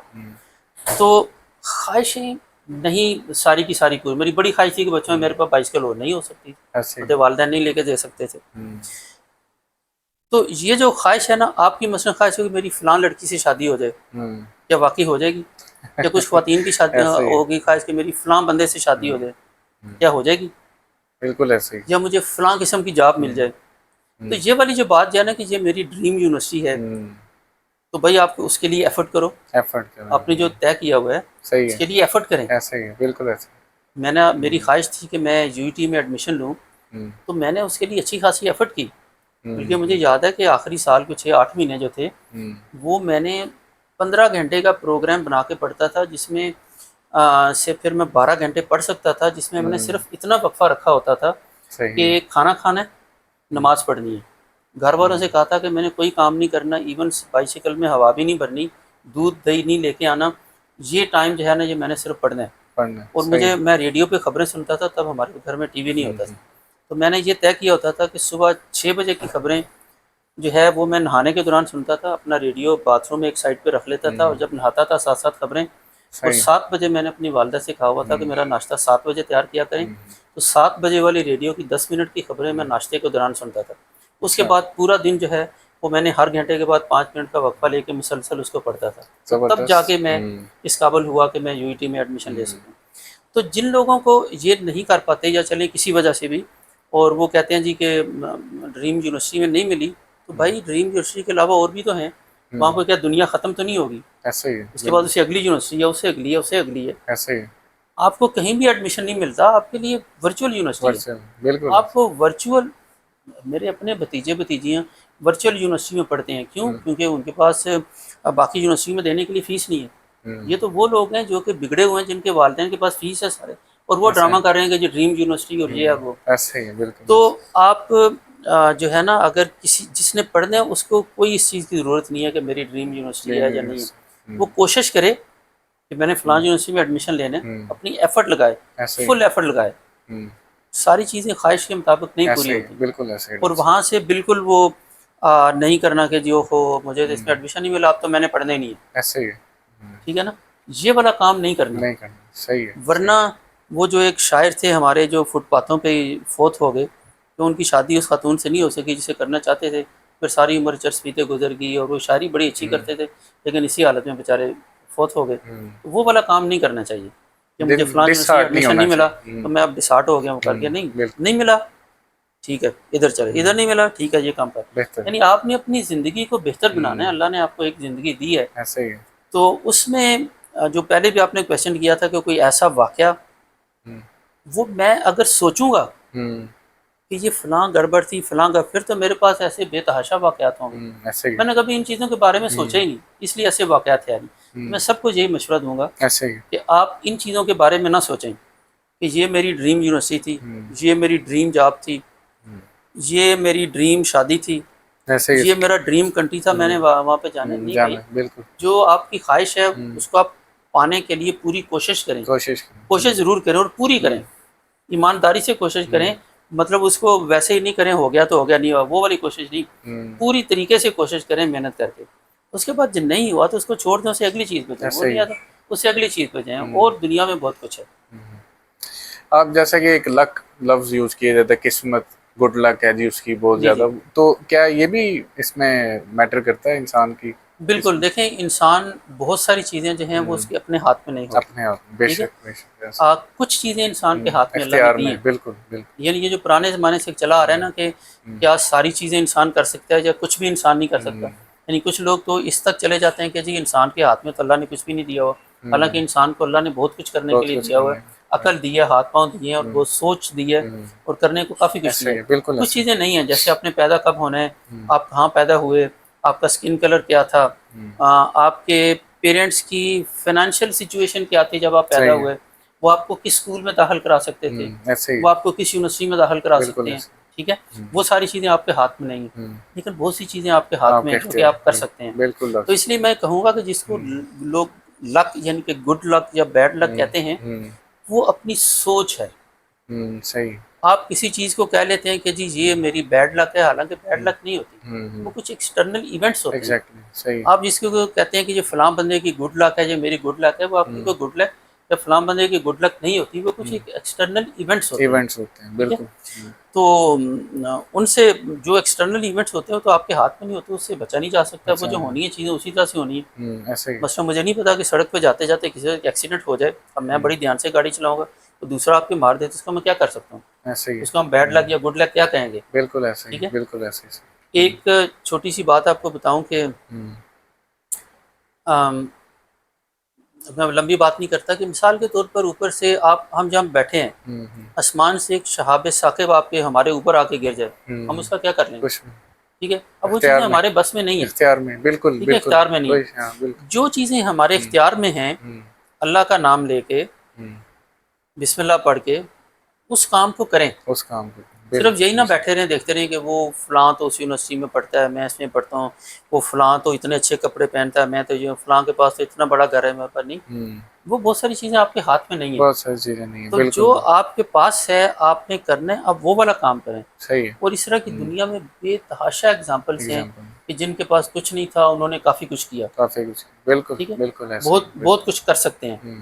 تو خواہشیں نہیں ساری کی ساری پوری. میری بڑی خواہش تھی کہ بچوں میں میرے پاس بائیسیکل ہو، نہیں ہو سکتی، مجھے والدین نہیں لے کے دے سکتے تھے. تو یہ جو خواہش ہے نا آپ کی، مثلا خواہش ہے کہ میری فلاں لڑکی سے شادی ہو جائے، کیا واقعی ہو جائے گی؟ یا کچھ خواتین کی شادی ہوگی خواہش کہ میری فلاں بندے سے شادی ہو جائے، کیا ہو جائے گی؟ بالکل ایسے ہی. یا مجھے فلاں قسم کی جاب مل جائے. تو یہ والی جو بات جو ہے نا کہ یہ میری ڈریم یونیورسٹی ہے، تو بھائی آپ اس کے لیے ایفرٹ کرو. آپ نے جو طے کیا ہوا ہے اس کے لیے ایفرٹ کریں. ایسے ہی بالکل ایسے. میری خواہش تھی کہ میں یو ٹی میں ایڈمیشن لوں، تو میں نے اس کے لیے اچھی خاصی ایفرٹ کی. بلکہ مجھے یاد ہے کہ آخری سال کے 6 8 مہینے جو تھے وہ میں نے 15 گھنٹے کا پروگرام بنا کے پڑھتا تھا، جس میں سے پھر میں 12 گھنٹے پڑھ سکتا تھا، جس میں میں نے صرف اتنا وقفہ رکھا ہوتا تھا کہ کھانا کھانا ہے، نماز پڑھنی ہے. گھر والوں سے کہا تھا کہ میں نے کوئی کام نہیں کرنا، ایون بائیسیکل میں ہوا بھی نہیں بھرنی، دودھ دہی نہیں لے کے آنا. یہ ٹائم جو ہے نا یہ میں نے صرف پڑھنا ہے. اور میں ریڈیو پہ خبریں سنتا تھا، تب ہمارے گھر میں ٹی وی نہیں ہوتا تھا. تو میں نے یہ طے کیا ہوتا تھا کہ صبح 6 بجے کی خبریں جو ہے وہ میں نہانے کے دوران سنتا تھا. اپنا ریڈیو باتھ روم میں ایک سائڈ پہ رکھ لیتا تھا، اور جب نہاتا تھا 7 خبریں. اور 7 بجے میں نے اپنی والدہ سے کہا ہوا تھا کہ میرا ناشتہ 7 بجے تیار کیا کریں. تو 7 بجے والی ریڈیو کی 10 منٹ کی خبریں میں ناشتے کے دوران سنتا تھا. اس کے بعد پورا دن جو ہے وہ میں نے ہر گھنٹے کے بعد 5 منٹ کا وقفہ لے کے مسلسل اس کو پڑھتا تھا. تب جا کے میں اس قابل ہوا کہ میں یو ای ٹی میں ایڈمیشن لے سکوں. تو جن لوگوں کو یہ نہیں کر پاتے یا چلیں کسی وجہ سے بھی، اور وہ کہتے ہیں جی کہ ڈریم یونیورسٹی میں نہیں ملی، تو بھائی ڈریم یونیورسٹی کے علاوہ اور بھی تو ہیں. وہاں پہ کیا دنیا ختم تو نہیں ہوگی؟ اس کے بعد اسے اگلی یونیورسٹی ہے، اسے اگلی ہے، اسے اگلی ہے. آپ کو کہیں بھی ایڈمیشن نہیں ملتا، آپ کے لیے ورچوئل یونیورسٹی ہے. آپ کو ورچوئل، میرے اپنے بھتیجے بھتیجیاں ورچوئل یونیورسٹی میں پڑھتے ہیں. کیوں؟ کیونکہ ان کے پاس باقی یونیورسٹی میں دینے کے لیے فیس نہیں ہے. یہ تو وہ لوگ ہیں جو کہ بگڑے ہوئے ہیں، جن کے والدین کے پاس فیس ہے سارے، اور وہ ڈرامہ کر رہے ہیں کہ جو ڈریم یونیورسٹی اور یہ ہے وہ. تو آپ جو ہے نا اگر جس نے پڑھنا ہے اس کو کوئی اس چیز کی ضرورت نہیں ہے کہ میری ڈریم یونیورسٹی ہے یا نہیں ہے. وہ کوشش کرے کہ میں نے فلاں یونیورسٹی میں ایڈمیشن لینا ہے، اپنی ایفرٹ لگائے، فل ایفرٹ لگائے. ساری چیزیں خواہش کے مطابق نہیں پوری ہوتی. اور وہاں سے بالکل وہ نہیں کرنا کہ جو ہو مجھے اس میں ایڈمیشن نہیں ملا، اب تو میں نے پڑھنا ہی نہیں ہے. ٹھیک ہے نا، یہ والا کام نہیں کرنا. ورنہ وہ جو ایک شاعر تھے ہمارے جو فٹ پاتھوں پہ فوت ہو گئے، تو ان کی شادی اس خاتون سے نہیں ہو سکی جسے کرنا چاہتے تھے، پھر ساری عمر چرس پیتے گزر گئی، اور وہ شاعری بڑی اچھی کرتے تھے لیکن اسی حالت میں بیچارے فوت ہو گئے. تو وہ والا کام نہیں کرنا چاہیے کہ مجھے فلاں یونیورسٹی میں ایڈمیشن نہیں ملا تو میں اب ڈسہارٹ ہو گیا، وہ کر گیا. نہیں ملا، ٹھیک ہے ادھر چلے، ادھر نہیں ملا، ٹھیک ہے یہ کام کر. بہتر یعنی آپ نے اپنی زندگی کو بہتر بنانا ہے. اللہ نے آپ کو ایک زندگی دی ہے، ایسے ہی ہے. تو اس میں جو پہلے بھی آپ نے کویشچن کیا تھا کہ کوئی ایسا واقعہ، وہ میں اگر سوچوں گا کہ یہ فلاں گڑبڑ تھی فلاں کا، پھر تو میرے پاس ایسے بے تحاشا واقعات ہوں گے. ایسے ہی میں نے کبھی ان چیزوں کے بارے میں سوچا ہی نہیں، اس لیے ایسے واقعات ہیں. میں سب کو یہی مشورہ دوں گا ایسے ہی کہ آپ ان چیزوں کے بارے میں نہ سوچیں کہ یہ میری ڈریم یونیورسٹی تھی، یہ میری ڈریم جاب تھی، یہ میری ڈریم شادی تھی، ایسے ہی یہ میرا ڈریم کنٹری تھا، میں نے وہاں پہ جانا. نہیں بھائی، بالکل جو آپ کی خواہش ہے اس کو آپ پانے کے لیے پوری کوشش کریں، کوشش ضرور کریں اور پوری کریں، ایمانداری سے کوشش کریں. مطلب اس کو ویسے ہی نہیں کریں ہو گیا تو ہو گیا، نہیں ہوا وہ والی کوشش نہیں، پوری طریقے سے کوشش کریں محنت کر کے. اس کے بعد جب نہیں ہوا تو اس کو چھوڑ دیں، اسے اگلی چیز پہ جائیں. وہ نہیں آتا اس سے اگلی چیز پہ جائیں، اور دنیا میں بہت کچھ ہے. آپ جیسا کہ ایک لک لفظ یوز کیا جاتا ہے، قسمت، گڈ لک ہے جی اس کی بہت زیادہ، تو کیا یہ بھی اس میں میٹر کرتا ہے انسان کی؟ بالکل. دیکھیں انسان بہت ساری چیزیں جو ہیں وہ اس کے اپنے ہاتھ میں نہیں ہوتی. اپنے آپ بے شک بے شک. کچھ چیزیں انسان کے ہاتھ میں اللہ اختیار نے دی میں، ہیں. بالکل بالکل. یعنی یہ جو پرانے زمانے سے چلا آ رہا ہے نا کہ کیا ساری چیزیں انسان کر سکتا ہے یا کچھ بھی انسان نہیں کر سکتا. یعنی کچھ لوگ تو اس تک چلے جاتے ہیں کہ جی انسان کے ہاتھ میں تو اللہ نے کچھ بھی نہیں دیا ہوا، حالانکہ انسان کو اللہ نے بہت کچھ کرنے کے لیے دیا ہوا ہے. عقل دی ہے، ہاتھ پاؤں دیے ہیں، اور بہت سوچ دی ہے، اور کرنے کو کافی کچھ دیا ہے. کچھ چیزیں نہیں ہیں، جیسے آپ نے پیدا کب ہونا ہے، آپ کہاں پیدا ہوئے، آپ کا اسکن کلر کیا تھا، آپ کے پیرنٹس کی فائنینشیل سچویشن کیا تھی جب آپ پیدا ہوئے، وہ آپ کو کس اسکول میں داخل کرا سکتے تھے، وہ آپ کو کس یونیورسٹی میں داخل کرا سکتے ہیں. ٹھیک ہے، وہ ساری چیزیں آپ کے ہاتھ میں نہیں ہیں، لیکن بہت سی چیزیں آپ کے ہاتھ میں ہیں جو کہ آپ کر سکتے ہیں. تو اس لیے میں کہوں گا کہ جس کو لوگ لک یعنی کہ گڈ لک یا بیڈ لک کہتے ہیں، وہ اپنی سوچ ہے. صحیح. آپ کسی چیز کو کہہ لیتے ہیں کہ جی یہ میری بیڈ لک ہے، حالانکہ بیڈ لک نہیں ہوتی، وہ کچھ ایکسٹرنل ایونٹس ہوتے ہیں. آپ جس کو کہتے ہیں کہ یہ فلاں بندے کی گڈ لک ہے، یہ میری گڈ لک ہے، وہ آپ کی کوئی گڈ لک یا فلاں بندے کی گڈ لک نہیں ہوتی، وہ کچھ ایکسٹرنل ایونٹس ہوتے ہیں. بالکل. تو ان سے جو ایکسٹرنل ایونٹس ہوتے ہیں تو آپ کے ہاتھ میں نہیں ہوتے، اس سے بچا نہیں جا سکتا. وہ جو ہونی ہے چیزیں اسی طرح سے ہونی ہے. مثلا مجھے نہیں پتا کہ سڑک پہ جاتے جاتے کسی کا ایکسیڈنٹ ہو جائے، اب میں بڑی دھیان سے گاڑی چلاؤں گا تو دوسرا آپ کے مار دے تو اس کا میں کیا کر سکتا ہوں؟ اس کو ہم بیڈ لک یا گڈ لک کیا کہیں گے؟ بالکل ایسے ہی. ٹھیک ہے. بالکل ایسے ہی. ایک چھوٹی سی بات آپ کو بتاؤں کہ میں لمبی بات نہیں کرتا، کہ مثال کے طور پر اوپر سے ہم جہاں بیٹھے ہیں، آسمان سے ایک شہاب ثاقب آپ کے ہمارے اوپر آ کے گر جائے، ہم اس کا کیا کر لیں گے؟ ٹھیک ہے. اب وہ چیزیں ہمارے بس میں نہیں ہیں، اختیار میں. بالکل ٹھیک ہے، اختیار میں نہیں ہے. جو چیزیں ہمارے اختیار میں ہیں، اللہ کا نام لے کے، بسم اللہ پڑھ کے اس کام کو کریں. اس کام کو صرف یہی نہ بیٹھے رہیں دیکھتے رہیں کہ وہ فلاں تو اس یونیورسٹی میں پڑھتا ہے، میں اس میں پڑھتا ہوں، وہ فلاں تو اتنے اچھے کپڑے پہنتا ہے، میں تو یہ فلاں کے پاس تو اتنا بڑا گھر ہے، میرے پر نہیں. وہ بہت ساری چیزیں آپ کے ہاتھ میں نہیں ہیں، بہت ساری چیزیں نہیں ہیں. تو جو آپ کے پاس ہے آپ نے کرنا ہے، اب وہ والا کام کریں. صحیح ہے. اور اس طرح کی دنیا میں بے تحاشا ایگزامپلس ہیں کہ جن کے پاس کچھ نہیں تھا انہوں نے کافی کچھ کیا. کافی کچھ. بالکل ٹھیک ہے، بالکل ایسے بہت کچھ کر سکتے ہیں.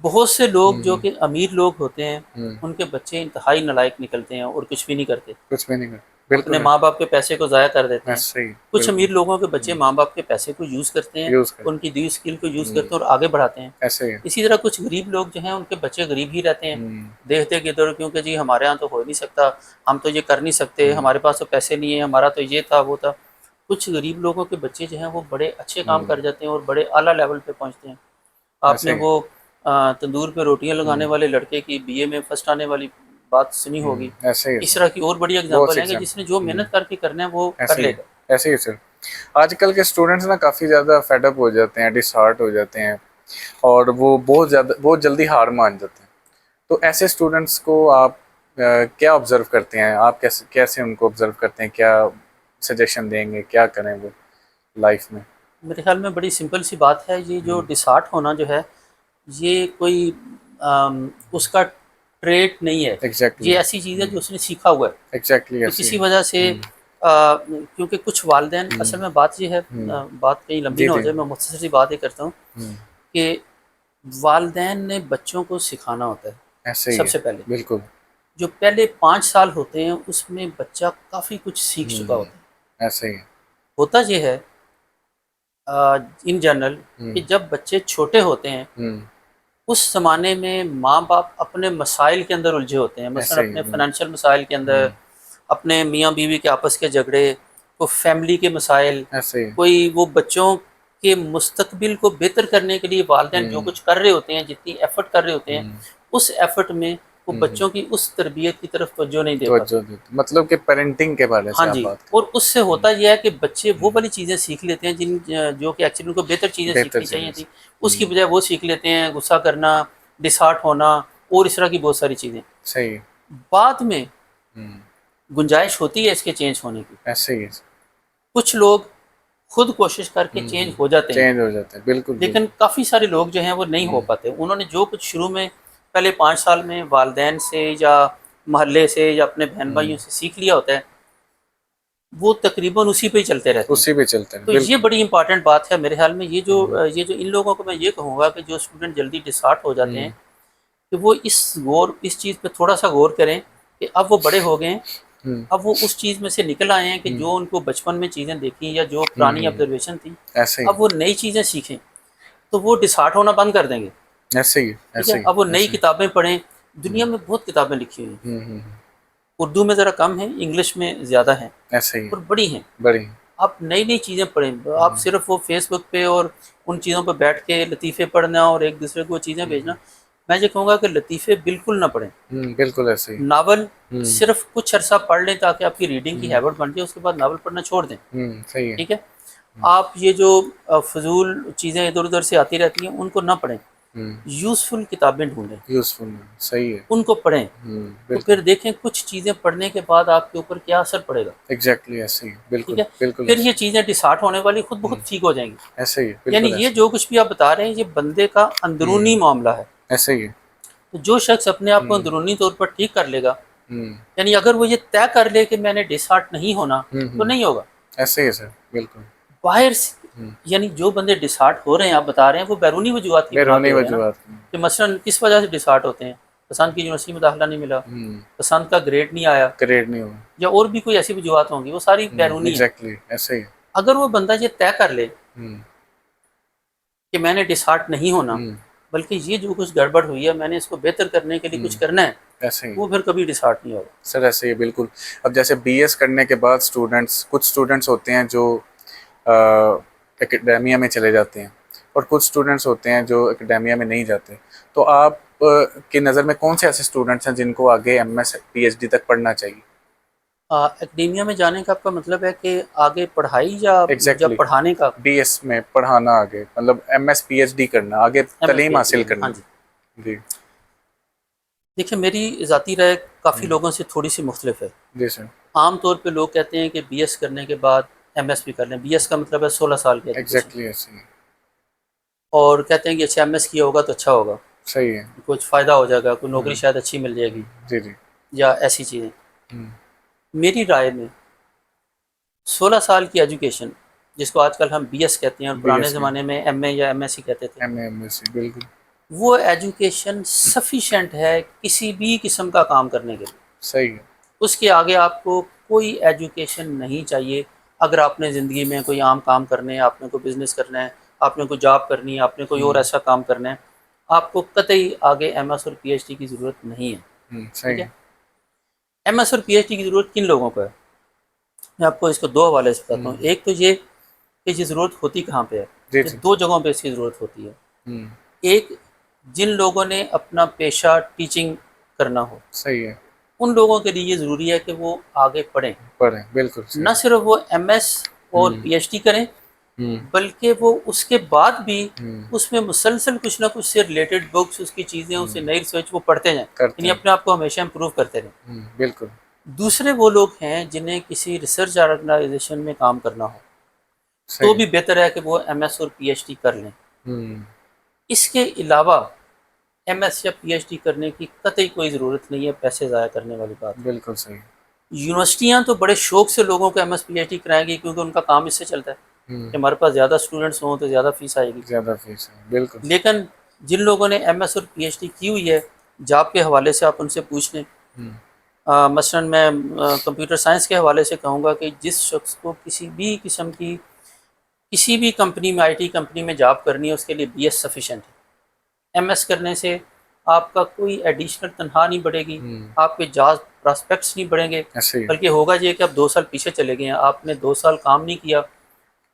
بہت سے لوگ جو کہ امیر لوگ ہوتے ہیں ان کے بچے انتہائی نالائق نکلتے ہیں اور کچھ بھی نہیں کرتے، کچھ بھی نہیں کرتے. اپنے ماں باپ کے پیسے کو ضائع کر دیتے ہیں. کچھ امیر لوگوں کے بچے ماں باپ کے پیسے کو یوز کرتے ہیں، ان کی دی اسکل کو یوز کرتے ہیں اور آگے بڑھاتے ہیں. اسی طرح کچھ غریب لوگ جو ہیں ان کے بچے غریب ہی رہتے ہیں، دیکھتے کہ ادھر کیونکہ جی ہمارے ہاں تو ہو نہیں سکتا، ہم تو یہ کر نہیں سکتے، ہمارے پاس تو پیسے نہیں ہیں، ہمارا تو یہ تھا وہ تھا. کچھ غریب لوگوں کے بچے جو ہیں وہ بڑے اچھے کام کر جاتے ہیں اور بڑے اعلیٰ لیول پہ پہنچتے ہیں. آپ نے وہ تندور پہ روٹیاں لگانے والے لڑکے کی BA میں فرسٹ آنے والی بات سنی ہوگی. اس طرح کی اور بڑی ایگزامپل ہیں کہ جس نے جو محنت کر کے کرنا ہے وہ کر لے گا. ایسے ہی سر. آج کل کے اسٹوڈنٹس نا کافی زیادہ فیڈ اپ ہو جاتے ہیں، ڈس ہارٹ ہو جاتے ہیں، اور وہ بہت جلدی ہار مان جاتے ہیں. تو ایسے اسٹوڈنٹس کو آپ کیا آبزرو کرتے ہیں؟ آپ کیسے ان کو آبزرو کرتے ہیں؟ کیا سجیشن دیں گے؟ کیا کریں وہ لائف میں؟ میرے خیال میں بڑی سمپل سی بات ہے، یہ جو ڈس ہارٹ ہونا جو ہے یہ کوئی اس کا ٹریٹ نہیں ہے. یہ ایسی چیز ہے جو اس نے سیکھا ہوا ہے. تو کسی وجہ سے کیونکہ کچھ والدین، اصل میں بات یہ ہے، بات کہیں لمبی نہ ہو جائے، میں مختصر سی بات یہ کرتا ہوں کہ والدین نے بچوں کو سکھانا ہوتا ہے ایسے ہی سب ہے، سے پہلے. بالکل. جو پہلے 5 سال ہوتے ہیں اس میں بچہ کافی کچھ سیکھ چکا ہوں، ہوتا ہے. ایسے ہی ہے. ہوتا یہ ہے ان جنرل کہ ہوں، جب بچے چھوٹے ہوتے ہیں ہوں، اس زمانے میں ماں باپ اپنے مسائل کے اندر الجھے ہوتے ہیں، مثلا ایسے ہی اپنے ہے. فنانشیل مسائل کے اندر، ہوں، اپنے میاں بیوی کے آپس کے جھگڑے، کوئی فیملی کے مسائل، ایسے ہی. کوئی وہ بچوں کے مستقبل کو بہتر کرنے کے لیے والدین جو ہوں، کچھ کر رہے ہوتے ہیں، جتنی ایفرٹ کر رہے ہوتے ہیں، ہوں، اس ایفرٹ میں وہ ہوں. بچوں کی اس تربیت کی طرف توجہ نہیں دے پاتے. توجہ دیتے مطلب کہ پیرنٹنگ کے بارے ہاں سے آپ جی. بات اور کریں. اس سے ہوں، ہوتا یہ ہے کہ بچے وہ ہوں. والی چیزیں سیکھ لیتے ہیں جو کہ ایکچولی ان کو بہتر چیزیں بہتر سیکھنی چاہیے چیزیں تھیں، سے. اس کی ہوں، بجائے وہ سیکھ لیتے ہیں غصہ کرنا، ڈسہارٹ ہونا اور اس طرح کی بہت ساری چیزیں. صحیح ہے. بعد میں ہوں، گنجائش ہوتی ہے اس کے چینج ہونے کی. ایسے ہی ہے. کچھ لوگ خود کوشش کر کے چینج ہو جاتے ہیں، چینج ہو جاتا ہے، بالکل لیکن بالکل. کافی سارے لوگ جو ہیں وہ نہیں ہو ہوں، پاتے. انہوں نے جو کچھ شروع میں پہلے 5 سال میں والدین سے یا محلے سے یا اپنے بہن ہوں. بھائیوں سے سیکھ لیا ہوتا ہے، وہ تقریباً اسی پہ ہی چلتے رہتے ہیں. اسی پہ چلتے ہیں، تو یہ بالکل. بڑی امپارٹنٹ بات ہے میرے خیال میں. ہوں، یہ جو ان لوگوں کو میں یہ کہوں گا کہ جو اسٹوڈنٹ جلدی ڈسہارٹ ہو جاتے ہیں ہوں، کہ وہ اس چیز پہ تھوڑا سا غور کریں کہ اب وہ بڑے ہو گئے ہیں، ہوں. اب وہ اس چیز میں سے نکل آئے ہیں کہ ہوں، جو ان کو بچپن میں چیزیں دیکھی یا جو پرانی ہوں. آبزرویشن تھی، ایسے ہی. اب وہ نئی چیزیں سیکھیں تو وہ ڈسہارٹ ہونا بند کر دیں گے. ایسے ہی. ٹھیک ہے. ایسے ہی. اب وہ نئی ایسے ہی. کتابیں پڑھیں. ہوں، دنیا میں بہت کتابیں لکھی ہوئی ہیں، ہوں، ہوں. اردو میں ذرا کم ہیں، انگلش میں زیادہ ہیں ایسے ہی. اور بڑی ہیں. بڑی. آپ نئی نئی چیزیں پڑھیں. آپ ہوں، صرف وہ فیس بک پہ اور ان چیزوں پہ بیٹھ کے لطیفے پڑھنا اور ایک دوسرے کو وہ چیزیں بھیجنا، ہوں، میں یہ کہوں گا کہ لطیفے بالکل نہ پڑھیں. ہوں. بالکل ایسے ہی. ناول ہوں، صرف کچھ عرصہ پڑھ لیں تاکہ آپ کی ریڈنگ کی ہوں، ہیبٹ بن جائے، اس کے بعد ناول پڑھنا چھوڑ دیں. ہوں. صحیح ہے. ٹھیک ہے. آپ یہ جو فضول چیزیں ادھر ادھر سے آتی رہتی ہیں ان کو نہ پڑھیں. ہوں. یوزفل کتابیں ڈھونڈیں، یوزفل. صحیح ہے. ان کو پڑھیں. ہوں. تو بالکل. پھر دیکھیں کچھ چیزیں پڑھنے کے بعد آپ کے اوپر کیا اثر پڑے گا. ایگزیکٹلی ایسے ہی. بالکل ٹھیک ہے. بالکل پھر ایسے یہ ہی. چیزیں ڈسہارٹ ہونے والی خود ہوں. بخود ٹھیک ہو جائیں گی. ایسے ہی. یعنی بالکل یہ ایسے ہی. جو کچھ بھی آپ بتا رہے ہیں یہ بندے کا ہوں. اندرونی معاملہ ہے. ایسے ہی ہے. تو جو شخص اپنے آپ کو ہوں. اندرونی طور پر ٹھیک کر لے گا، ہوں. یعنی اگر وہ یہ طے کر لے کہ میں نے ڈسہارٹ نہیں ہونا، ہوں. تو ہوں. نہیں ہوگا. ایسے ہی ہے سر. بالکل. باہر ہوں. یعنی جو بندے ڈسہارٹ ہو رہے ہیں آپ بتا رہے ہیں وہ بیرونی وجوہات کی بنا پہ بیرونی ہو رہے ہیں نا. وجوہات. کہ مثلا کس وجہ سے ڈسہارٹ ہوتے ہیں؟ پسند کی یونیورسٹی میں داخلہ نہیں ملا، ہوں. پسند کا گریڈ نہیں آیا، کریٹ نہیں ہوگا. یا اور بھی کوئی ایسی وجوہات ہوں گی، وہ ساری بیرونی ہیں. ایگزیکٹلی ایسے ہی. اگر وہ بندہ یہ طے کر لے ہوں. کہ میں نے ڈسہارٹ نہیں ہونا، ہوں. بلکہ یہ جو کچھ گڑبڑ ہوئی ہے میں نے اس کو بہتر کرنے کے لیے ہوں. کچھ کرنا ہے، ایسے ہی. وہ پھر کبھی ڈسہارٹ نہیں ہوگا. سر ایسے ہی بالکل. اب جیسے بی ایس کرنے کے بعد کچھ اسٹوڈنٹس ہوتے ہیں جو اکیڈیمیا میں چلے جاتے ہیں اور کچھ اسٹوڈنٹس ہوتے ہیں جو اکیڈیمیا میں نہیں جاتے. تو آپ کی نظر میں کون سے ایسے اسٹوڈنٹس ہیں جن کو آگے M S P H D تک پڑھنا چاہیے؟ اکیڈیمیا میں جانے کا آپ کا مطلب ہے کہ آگے پڑھائی یا ایگزیکٹلی. پڑھانے کا؟ بی ایس میں پڑھانا آگے مطلب M S P H D کرنا، آگے ایم ایس پی تعلیم ایچ ڈی حاصل کرنا. ہاں کرنی. جی. جی. دیکھیں میری ذاتی رائے کافی لوگوں سے تھوڑی سی مختلف ہے. جی سر. عام طور پہ لوگ کہتے ہیں کہ بی ایس کرنے کے بعد ایم ایس پی کر لیں. بی ایس کا مطلب ہے 16 سال کی ایجوکیشن، ایگزیکٹلی ایسے ہی. اور کہتے ہیں کہ اچھا ایم ایس کیا ہوگا تو اچھا ہوگا، صحیح ہے. کچھ فائدہ ہو جائے گا، کوئی نوکری شاید اچھی مل جائے گی، جی جی. یا ایسی چیزیں. ہوں. میری رائے میں 16 سال کی ایجوکیشن، جس کو آج کل ہم بی ایس کہتے ہیں اور بی پرانے ایس سی. زمانے میں ایم اے یا ایم ایس سی کہتے تھے، ایم ایس سی. بالکل. وہ ایجوکیشن سفیشینٹ ہے کسی بھی قسم کا کام کرنے کے لیے. صحیح ہے. اس کے آگے آپ کو کوئی ایجوکیشن نہیں چاہیے. اگر آپ نے زندگی میں کوئی عام کام کرنے ہے، آپ نے کوئی بزنس کرنا ہے، آپ نے کوئی جاب کرنی ہے، آپ نے کوئی اور ایسا کام کرنا ہے، آپ کو قطعی آگے ایم ایس اور پی ایچ ڈی کی ضرورت نہیں ہے. ٹھیک صحیح ہے. ہے. ایم ایس اور پی ایچ ڈی کی ضرورت کن لوگوں کو ہے؟ میں آپ کو اس کو دو حوالے سے بتاتا ہوں. ایک تو یہ کہ یہ ضرورت ہوتی کہاں پہ ہے. جی یہ جی. 2 جگہوں پہ اس کی ضرورت ہوتی ہے. ہوں. ایک، جن لوگوں نے اپنا پیشہ ٹیچنگ کرنا ہو، صحیح ہے. ان لوگوں کے لیے یہ ضروری ہے کہ وہ آگے پڑھیں. پڑھیں. بالکل نہ صحیح. صرف وہ ایم ایس اور ہوں. پی ایچ ڈی کریں، ہوں. بلکہ وہ اس کے بعد بھی ہوں. اس میں مسلسل کچھ نہ کچھ سے ریلیٹڈ بکس، اس کی چیزیں، اس سے نئی ریسرچ وہ پڑھتے جائیں، کرتے یعنی ہیں. اپنے آپ کو ہمیشہ امپروو کرتے رہیں. بالکل. دوسرے وہ لوگ ہیں جنہیں کسی ریسرچ آرگنائزیشن میں کام کرنا ہو، تو صحیح. بھی بہتر ہے کہ وہ ایم ایس اور پی ایچ ڈی کر لیں. ہوں. اس کے علاوہ ایم ایس یا پی ایچ ڈی کرنے کی قطعی کوئی ضرورت نہیں ہے، پیسے ضائع کرنے والی بات. بالکل صحیح. یونیورسٹیاں تو بڑے شوق سے لوگوں کو M S P H D کرائیں گی، کیونکہ ان کا کام اس سے چلتا ہے کہ ہمارے پاس زیادہ اسٹوڈنٹس ہوں تو زیادہ فیس آئے گی. زیادہ فیس ہے. بالکل. لیکن جن لوگوں نے ایم ایس اور پی ایچ ڈی کی ہوئی ہے جاب کے حوالے سے آپ ان سے پوچھ لیں. مثلاً میں کمپیوٹر سائنس کے حوالے سے کہوں گا کہ جس شخص کو کسی بھی قسم کی کسی بھی کمپنی میں آئی ٹی کمپنی میں جاب کرنی ہے اس کے لیے بی ایس سفیشینٹ ہے. ایم ایس کرنے سے آپ کا کوئی ایڈیشنل تنخواہ نہیں بڑھے گی, آپ کے جاب پراسپیکٹس نہیں بڑھیں گے, بلکہ ہوگا یہ کہ آپ 2 سال پیچھے چلے گئے ہیں, آپ نے 2 سال کام نہیں کیا,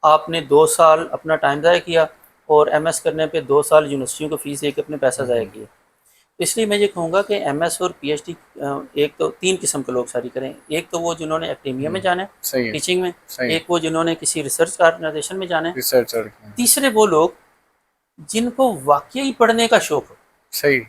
آپ نے 2 سال اپنا ٹائم ضائع کیا, اور ایم ایس کرنے پہ 2 سال یونیورسٹیوں کو فیس دے کے اپنے پیسہ ضائع کیا. اس لیے میں یہ کہوں گا کہ ایم ایس اور پی ایچ ڈی ایک تو 3 قسم کے لوگ شادی کریں. ایک تو وہ جنہوں نے اکیڈمیا میں جانا ہے ٹیچنگ میں, ایک وہ جنہوں نے کسی ریسرچ آرگنائزیشن میں جانا ہے, تیسرے وہ لوگ جن کو واقعی پڑھنے کا شوق ہو. صحیح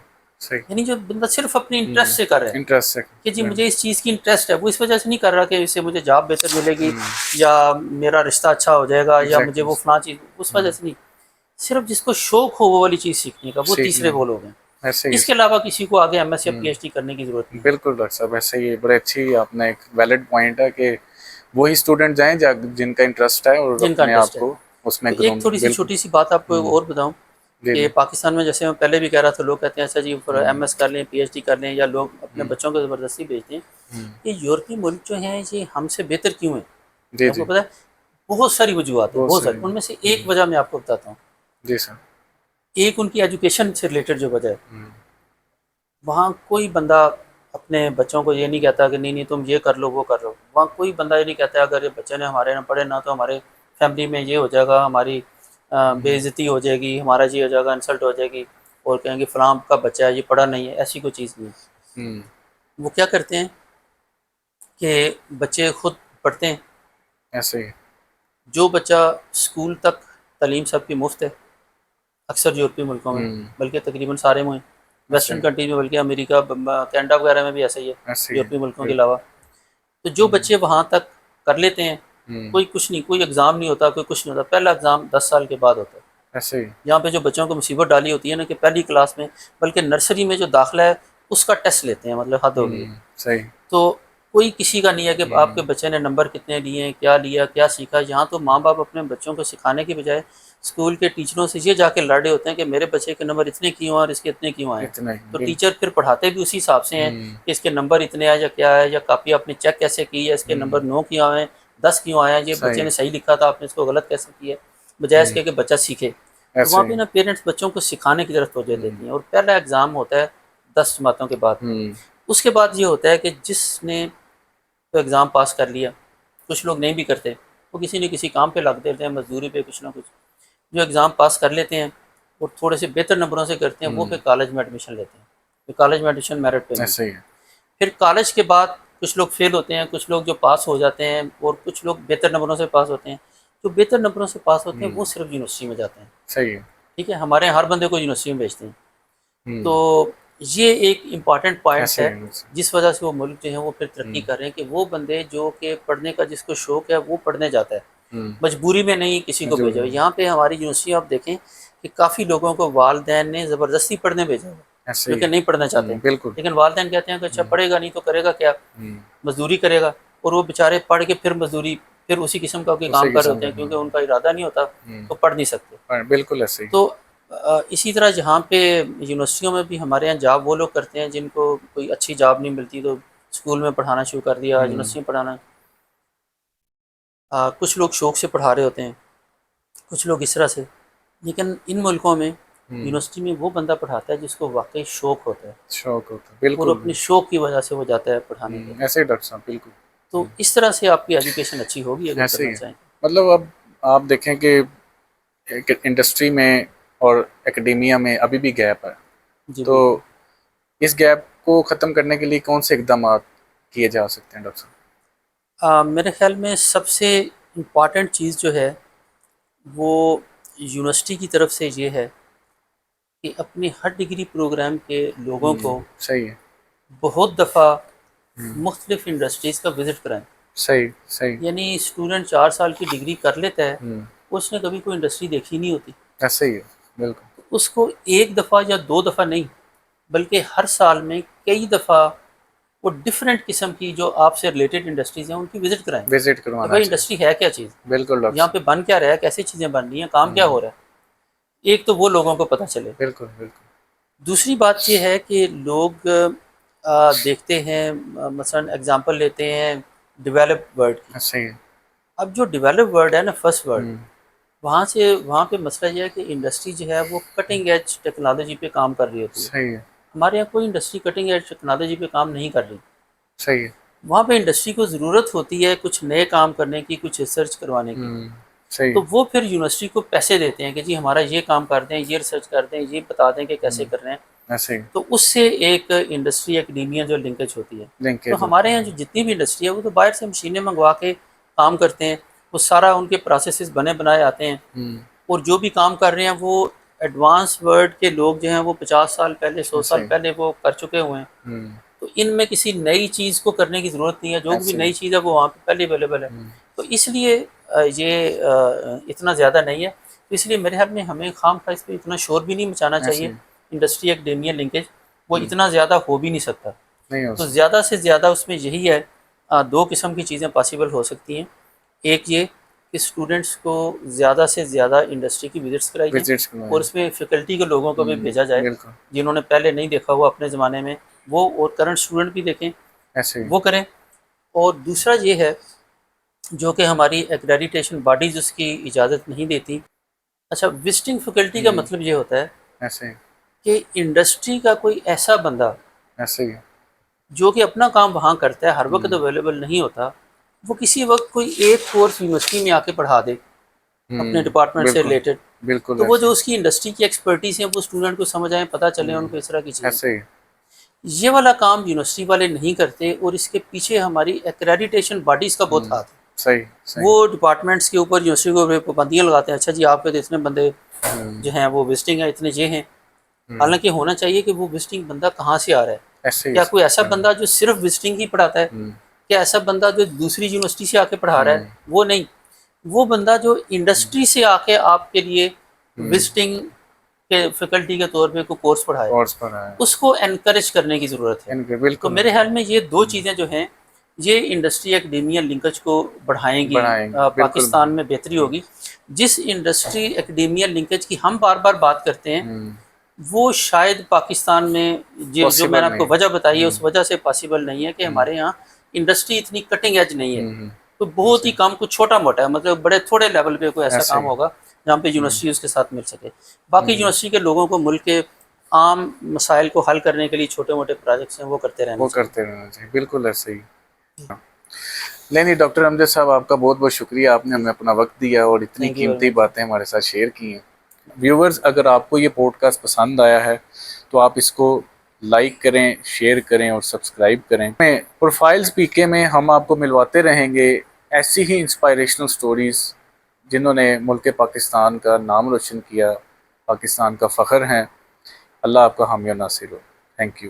یعنی جو بندہ صرف اپنے انٹرسٹ سے کر رہا ہے, انٹرسٹ سے کہ جی مجھے اس چیز کی انٹرسٹ ہے, وہ اس وجہ سے نہیں کر رہا کہ اس سے مجھے جاب بہتر ملے گی یا میرا رشتہ اچھا ہو جائے گا یا مجھے وہ فلاں چیز, اس وجہ سے نہیں. صرف جس کو شوق ہو وہ والی چیز سیکھنے کا, وہ تیسرے وہ لوگ ہیں. اس کے علاوہ کسی کو آگے ایم ایس یا پی ایچ ڈی کرنے کی ضرورت نہیں. بالکل ڈاکٹر صاحب, ایسے ہی بڑے اچھی آپ نے ایک ویلڈ پوائنٹ ہے کہ وہی اسٹوڈنٹ جائیں جن کا انٹرسٹ ہے اور جن کا اپنے آپ انٹرسٹ ہے. کو اس میں ایک تھوڑی سی چھوٹی سی بات آپ کو اور بتاؤں کہ پاکستان میں جیسے میں پہلے بھی کہہ رہا تھا, لوگ کہتے ہیں اچھا جی ایم ایس کر لیں, پی ایچ ڈی کر لیں, یا لوگ اپنے بچوں کو زبردستی بھیجتے ہیں. یہ یورپی ملک جو ہیں یہ ہم سے بہتر کیوں ہیں؟ آپ کو پتہ ہے بہت ساری وجوہات ہیں, بہت ساری. ان میں سے ایک وجہ میں آپ کو بتاتا ہوں. جی سر. ایک ان کی ایجوکیشن سے ریلیٹڈ جو وجہ ہے, وہاں کوئی بندہ اپنے بچوں کو یہ نہیں کہتا کہ نہیں تم یہ کر لو وہ کر لو. وہاں کوئی بندہ یہ نہیں کہتا اگر یہ بچے نے ہمارے نہ پڑھے نہ تو ہمارے فیملی میں یہ ہو جائے گا, ہماری بے عزتی ہو جائے گی, ہمارا یہ ہو جائے گا, انسلٹ ہو جائے گی, اور کہیں گے فلاں کا بچہ ہے یہ پڑھا نہیں ہے. ایسی کوئی چیز نہیں ہے. وہ کیا کرتے ہیں کہ بچے خود پڑھتے ہیں. ایسے ہی جو بچہ اسکول تک تعلیم سب کی مفت ہے اکثر یورپی ملکوں میں, بلکہ تقریباً سارے میں, ویسٹرن کنٹریز میں, بلکہ امریکہ کینیڈا وغیرہ میں بھی ایسا ہی ہے یورپی ملکوں کے علاوہ. تو جو بچے وہاں تک کر لیتے ہیں, کوئی کچھ نہیں, کوئی ایگزام نہیں ہوتا, کوئی کچھ نہیں ہوتا. پہلا ایگزام 10 سال کے بعد ہوتا ہے. یہاں پہ جو بچوں کو مصیبت ڈالی ہوتی ہے نا کہ پہلی کلاس میں, بلکہ نرسری میں جو داخلہ ہے اس کا ٹیسٹ لیتے ہیں, مطلب حد ہو گئی. تو کوئی کسی کا نہیں ہے کہ آپ کے بچے نے نمبر کتنے لیے ہیں, کیا لیا, کیا سیکھا. یہاں تو ماں باپ اپنے بچوں کو سکھانے کے بجائے اسکول کے ٹیچروں سے یہ جا کے لڑے ہوتے ہیں کہ میرے بچے کے نمبر اتنے کیوں اور اس کے اتنے کیوں آئے. تو ٹیچر پھر پڑھاتے بھی اسی حساب سے ہیں کہ اس کے نمبر اتنے آئے یا کیا ہے, یا کاپی آپ نے چیک کیسے کی ہے, اس کے نمبر 9 کیوں آئے ہیں, 10 کیوں آئے ہیں, یہ بچے نے صحیح لکھا تھا آپ نے اس کو غلط کیسے کیا, بجائے اس کے کہ بچہ سیکھے. تو وہاں پہ نا پیرنٹس بچوں کو سکھانے کی طرف توجہ دیتی ہیں. اور پہلا ایگزام ہوتا ہے 10 جماعتوں کے بعد. اس کے بعد یہ ہوتا ہے کہ جس نے تو ایگزام پاس کر لیا, کچھ لوگ نہیں بھی کرتے, وہ کسی نہ کسی کام پہ لگ دیتے ہیں, مزدوری پہ کچھ نہ کچھ. جو ایگزام پاس کر لیتے ہیں اور تھوڑے سے بہتر نمبروں سے کرتے ہیں, وہ پھر کالج میں ایڈمیشن لیتے ہیں. پھر کالج میں ایڈمیشن میرٹ پہ. پھر کالج کے بعد کچھ لوگ فیل ہوتے ہیں, کچھ لوگ جو پاس ہو جاتے ہیں, اور کچھ لوگ بہتر نمبروں سے پاس ہوتے ہیں. جو بہتر نمبروں سے پاس ہوتے ہیں وہ صرف یونیورسٹی میں جاتے ہیں. ٹھیک ہے, ہمارے ہر بندے کو یونیورسٹی میں بھیجتے ہیں. تو یہ ایک امپارٹنٹ پوائنٹ ہے جس وجہ سے وہ ملک جو ہیں وہ پھر ترقی کر رہے ہیں, کہ وہ بندے جو کہ پڑھنے کا جس کو شوق ہے وہ پڑھنے جاتا ہے, مجبوری میں نہیں کسی کو بھیجا. یہاں پہ ہماری یونیورسٹی آپ دیکھیں کہ کافی لوگوں کو والدین نے زبردستی پڑھنے بھیجا ہے جو کہ نہیں پڑھنا چاہتے ہیں, لیکن والدین کہتے ہیں کہ اچھا پڑھے گا نہیں تو کرے گا کیا, مزدوری کرے گا. اور وہ بیچارے پڑھ کے پھر مزدوری, پھر اسی قسم کا کوئی کام کر رہے ہوتے ہیں, کیونکہ ان کا ارادہ نہیں ہوتا تو پڑھ نہیں سکتے. بالکل ایسے. تو اسی طرح جہاں پہ یونیورسٹیوں میں بھی ہمارے یہاں جاب وہ لوگ کرتے ہیں جن کو کوئی اچھی جاب نہیں ملتی, تو اسکول میں پڑھانا شروع کر دیا, یونیورسٹی میں پڑھانا. کچھ لوگ شوق سے پڑھا رہے ہوتے ہیں, کچھ لوگ اس طرح سے. لیکن ان ملکوں میں یونیورسٹی میں وہ بندہ پڑھاتا ہے جس کو واقعی شوق ہوتا ہے, بالکل, اور اپنے شوق کی وجہ سے وہ جاتا ہے پڑھانے کے. ایسے ہی ڈاکٹر صاحب, بالکل. تو اس طرح سے آپ کی ایجوکیشن اچھی ہوگی اگر کرنا چاہیں. مطلب اب آپ دیکھیں کہ انڈسٹری میں اور اکیڈیمیا میں ابھی بھی گیپ ہے, تو اس گیپ کو ختم کرنے کے لیے کون سے اقدامات کیے جا سکتے ہیں ڈاکٹر صاحب؟ میرے خیال میں سب سے امپارٹنٹ چیز جو ہے وہ یونیورسٹی کی طرف سے یہ ہے کہ اپنے ہر ڈگری پروگرام کے لوگوں کو صحیح ہے, بہت دفعہ مختلف انڈسٹریز کا وزٹ کرائیں. صحیح. یعنی اسٹوڈنٹ 4 سال کی ڈگری کر لیتا ہے, اس نے کبھی کوئی انڈسٹری دیکھی نہیں ہوتی. ایسے ہی ہے, بالکل. اس کو ایک دفعہ یا 2 دفعہ نہیں, بلکہ ہر سال میں کئی دفعہ وہ ڈفرینٹ قسم کی جو آپ سے ریلیٹڈ انڈسٹریز ہیں ان کی وزٹ کرائیں. کروانا بھائی انڈسٹری ہے کیا چیز, بالکل, یہاں پہ بن کیا رہا ہے, کیسی چیزیں بن رہی ہیں, کام کیا ہو رہا ہے. ایک تو وہ لوگوں کو پتہ چلے. بالکل بالکل. دوسری بات یہ ہے کہ لوگ دیکھتے ہیں مثلا اگزامپل لیتے ہیں ڈیولپ ورلڈ کی. صحیح ہے. اب جو ڈیولپ ورلڈ ہے نا فرسٹ ورلڈ، ہوں، وہاں پہ مسئلہ یہ ہے کہ انڈسٹری جو ہے وہ کٹنگ ایج ٹیکنالوجی پہ کام کر رہی ہوتی ہے. صحیح ہے. ہمارے یہاں کوئی انڈسٹری کٹنگ ایج ٹیکنالوجی پہ کام نہیں کر رہی. صحیح ہے. وہاں پہ انڈسٹری کو ضرورت ہوتی ہے کچھ نئے کام کرنے کی، کچھ ریسرچ کروانے کی. صحیح تو ہے. وہ پھر یونیورسٹی کو پیسے دیتے ہیں کہ جی ہمارا یہ کام کر دیں، یہ ریسرچ کر دیں، یہ بتا دیں کہ کیسے کر رہے ہیں. ایسے ہی تو اس سے ایک انڈسٹری اکیڈیمیا جو لنکیج ہوتی ہے. لنکیج تو ہمارے یہاں جو جتنی بھی انڈسٹری ہے وہ تو باہر سے مشینیں منگوا کے کام کرتے ہیں. وہ سارا ان کے پروسیسز بنے بنائے آتے ہیں، اور جو بھی کام کر رہے ہیں وہ ایڈوانس ورلڈ کے لوگ جو ہیں وہ 50 سال پہلے 100 سال پہلے وہ کر چکے ہوئے ہیں. تو ان میں کسی نئی چیز کو کرنے کی ضرورت نہیں ہے. جو بھی نئی چیز ہے وہ وہاں پہ پہلے اویلیبل ہے. تو اس لیے یہ اتنا زیادہ نہیں ہے. تو اس لیے میرے خیال میں ہمیں خام خواہ اس پہ اتنا شور بھی نہیں مچانا چاہیے. انڈسٹری اکیڈیمیا لنکیج وہ اتنا زیادہ ہو بھی نہیں سکتا. تو زیادہ سے زیادہ اس میں یہی ہے، دو قسم کی چیزیں پاسبل ہو سکتی ہیں. ایک یہ کہ اسٹوڈنٹس کو زیادہ سے زیادہ انڈسٹری کی وزٹس کرائی جائیں، اور اس میں فیکلٹی کے لوگوں کو بھی بھیجا جائے جنہوں نے پہلے نہیں دیکھا ہوا اپنے زمانے میں، وہ اور کرنٹ اسٹوڈنٹ بھی دیکھیں وہ کریں. اور دوسرا یہ ہے جو کہ ہماری ایکریڈیٹیشن باڈیز اس کی اجازت نہیں دیتی. اچھا، وزٹنگ فیکلٹی کا مطلب یہ ہوتا ہے کہ انڈسٹری کا کوئی ایسا بندہ جو کہ اپنا کام وہاں کرتا ہے، ہر وقت اویلیبل نہیں ہوتا، وہ کسی وقت کوئی ایک کورس یونیورسٹی میں آ کے پڑھا دے اپنے ڈپارٹمنٹ سے ریلیٹڈ. تو وہ جو اس کی انڈسٹری کی ایکسپرٹیز ہیں وہ اسٹوڈنٹ کو سمجھ آئیں، پتہ چلے ان کو اس طرح کی چیزیں. یہ والا کام یونیورسٹی والے نہیں کرتے، اور اس کے پیچھے ہماری ایکریڈیٹیشن باڈیز کا بہت ہاتھ ہے. وہ ڈپارٹمنٹس کے اوپر یونیورسٹی کو پابندیاں لگاتے ہیں. اچھا جی آپ کے تو اتنے بندے جو ہیں وہ وزٹنگ ہیں، اتنے یہ ہیں. حالانکہ ہونا چاہیے کہ وہ وزٹنگ بندہ کہاں سے آ رہا ہے. کیا کوئی ایسا بندہ جو صرف وزٹنگ ہی پڑھاتا ہے؟ کیا ایسا بندہ جو دوسری یونیورسٹی سے آ کے پڑھا رہا ہے؟ وہ نہیں. وہ بندہ جو انڈسٹری سے آ کے آپ کے لیے وزٹنگ کے فیکلٹی کے طور پہ کوئی کورس پڑھائے، اس کو انکریج کرنے کی ضرورت ہے. تو میرے خیال میں یہ دو چیزیں جو ہیں یہ انڈسٹری اکیڈیمیا لنکیج کو بڑھائیں گی. پاکستان میں بہتری ہوگی. جس انڈسٹری اکیڈیمیا لنکیج کی ہم بار بار بات کرتے ہیں وہ شاید پاکستان میں جو میں نے آپ کو وجہ بتائی ہے اس وجہ سے پاسبل نہیں ہے کہ ہمارے یہاں انڈسٹری اتنی کٹنگ ایج نہیں ہے. تو بہت ہی کم کچھ چھوٹا موٹا ہے، مطلب بڑے تھوڑے لیول پہ کوئی ایسا کام ہوگا جہاں پہ یونیورسٹی اس کے ساتھ مل سکے. باقی یونیورسٹی کے لوگوں کو ملک کے عام مسائل کو حل کرنے کے لیے چھوٹے موٹے پروجیکٹس ہیں وہ کرتے رہنا چاہیے. بالکل ایسے ہی. نہیں ڈاکٹر امجد صاحب، آپ کا بہت بہت شکریہ، آپ نے ہمیں اپنا وقت دیا اور اتنی قیمتی باتیں ہمارے ساتھ شیئر کی ہیں. ویورز، اگر آپ کو یہ پوڈ کاسٹ پسند آیا ہے تو آپ اس کو لائک کریں، شیئر کریں اور سبسکرائب کریں. پروفائلز پی کے میں ہم آپ کو ملواتے رہیں گے ایسی ہی انسپائریشنل سٹوریز جنہوں نے ملک پاکستان کا نام روشن کیا، پاکستان کا فخر ہیں. اللہ آپ کا حامی و ناصر ہو. Thank you.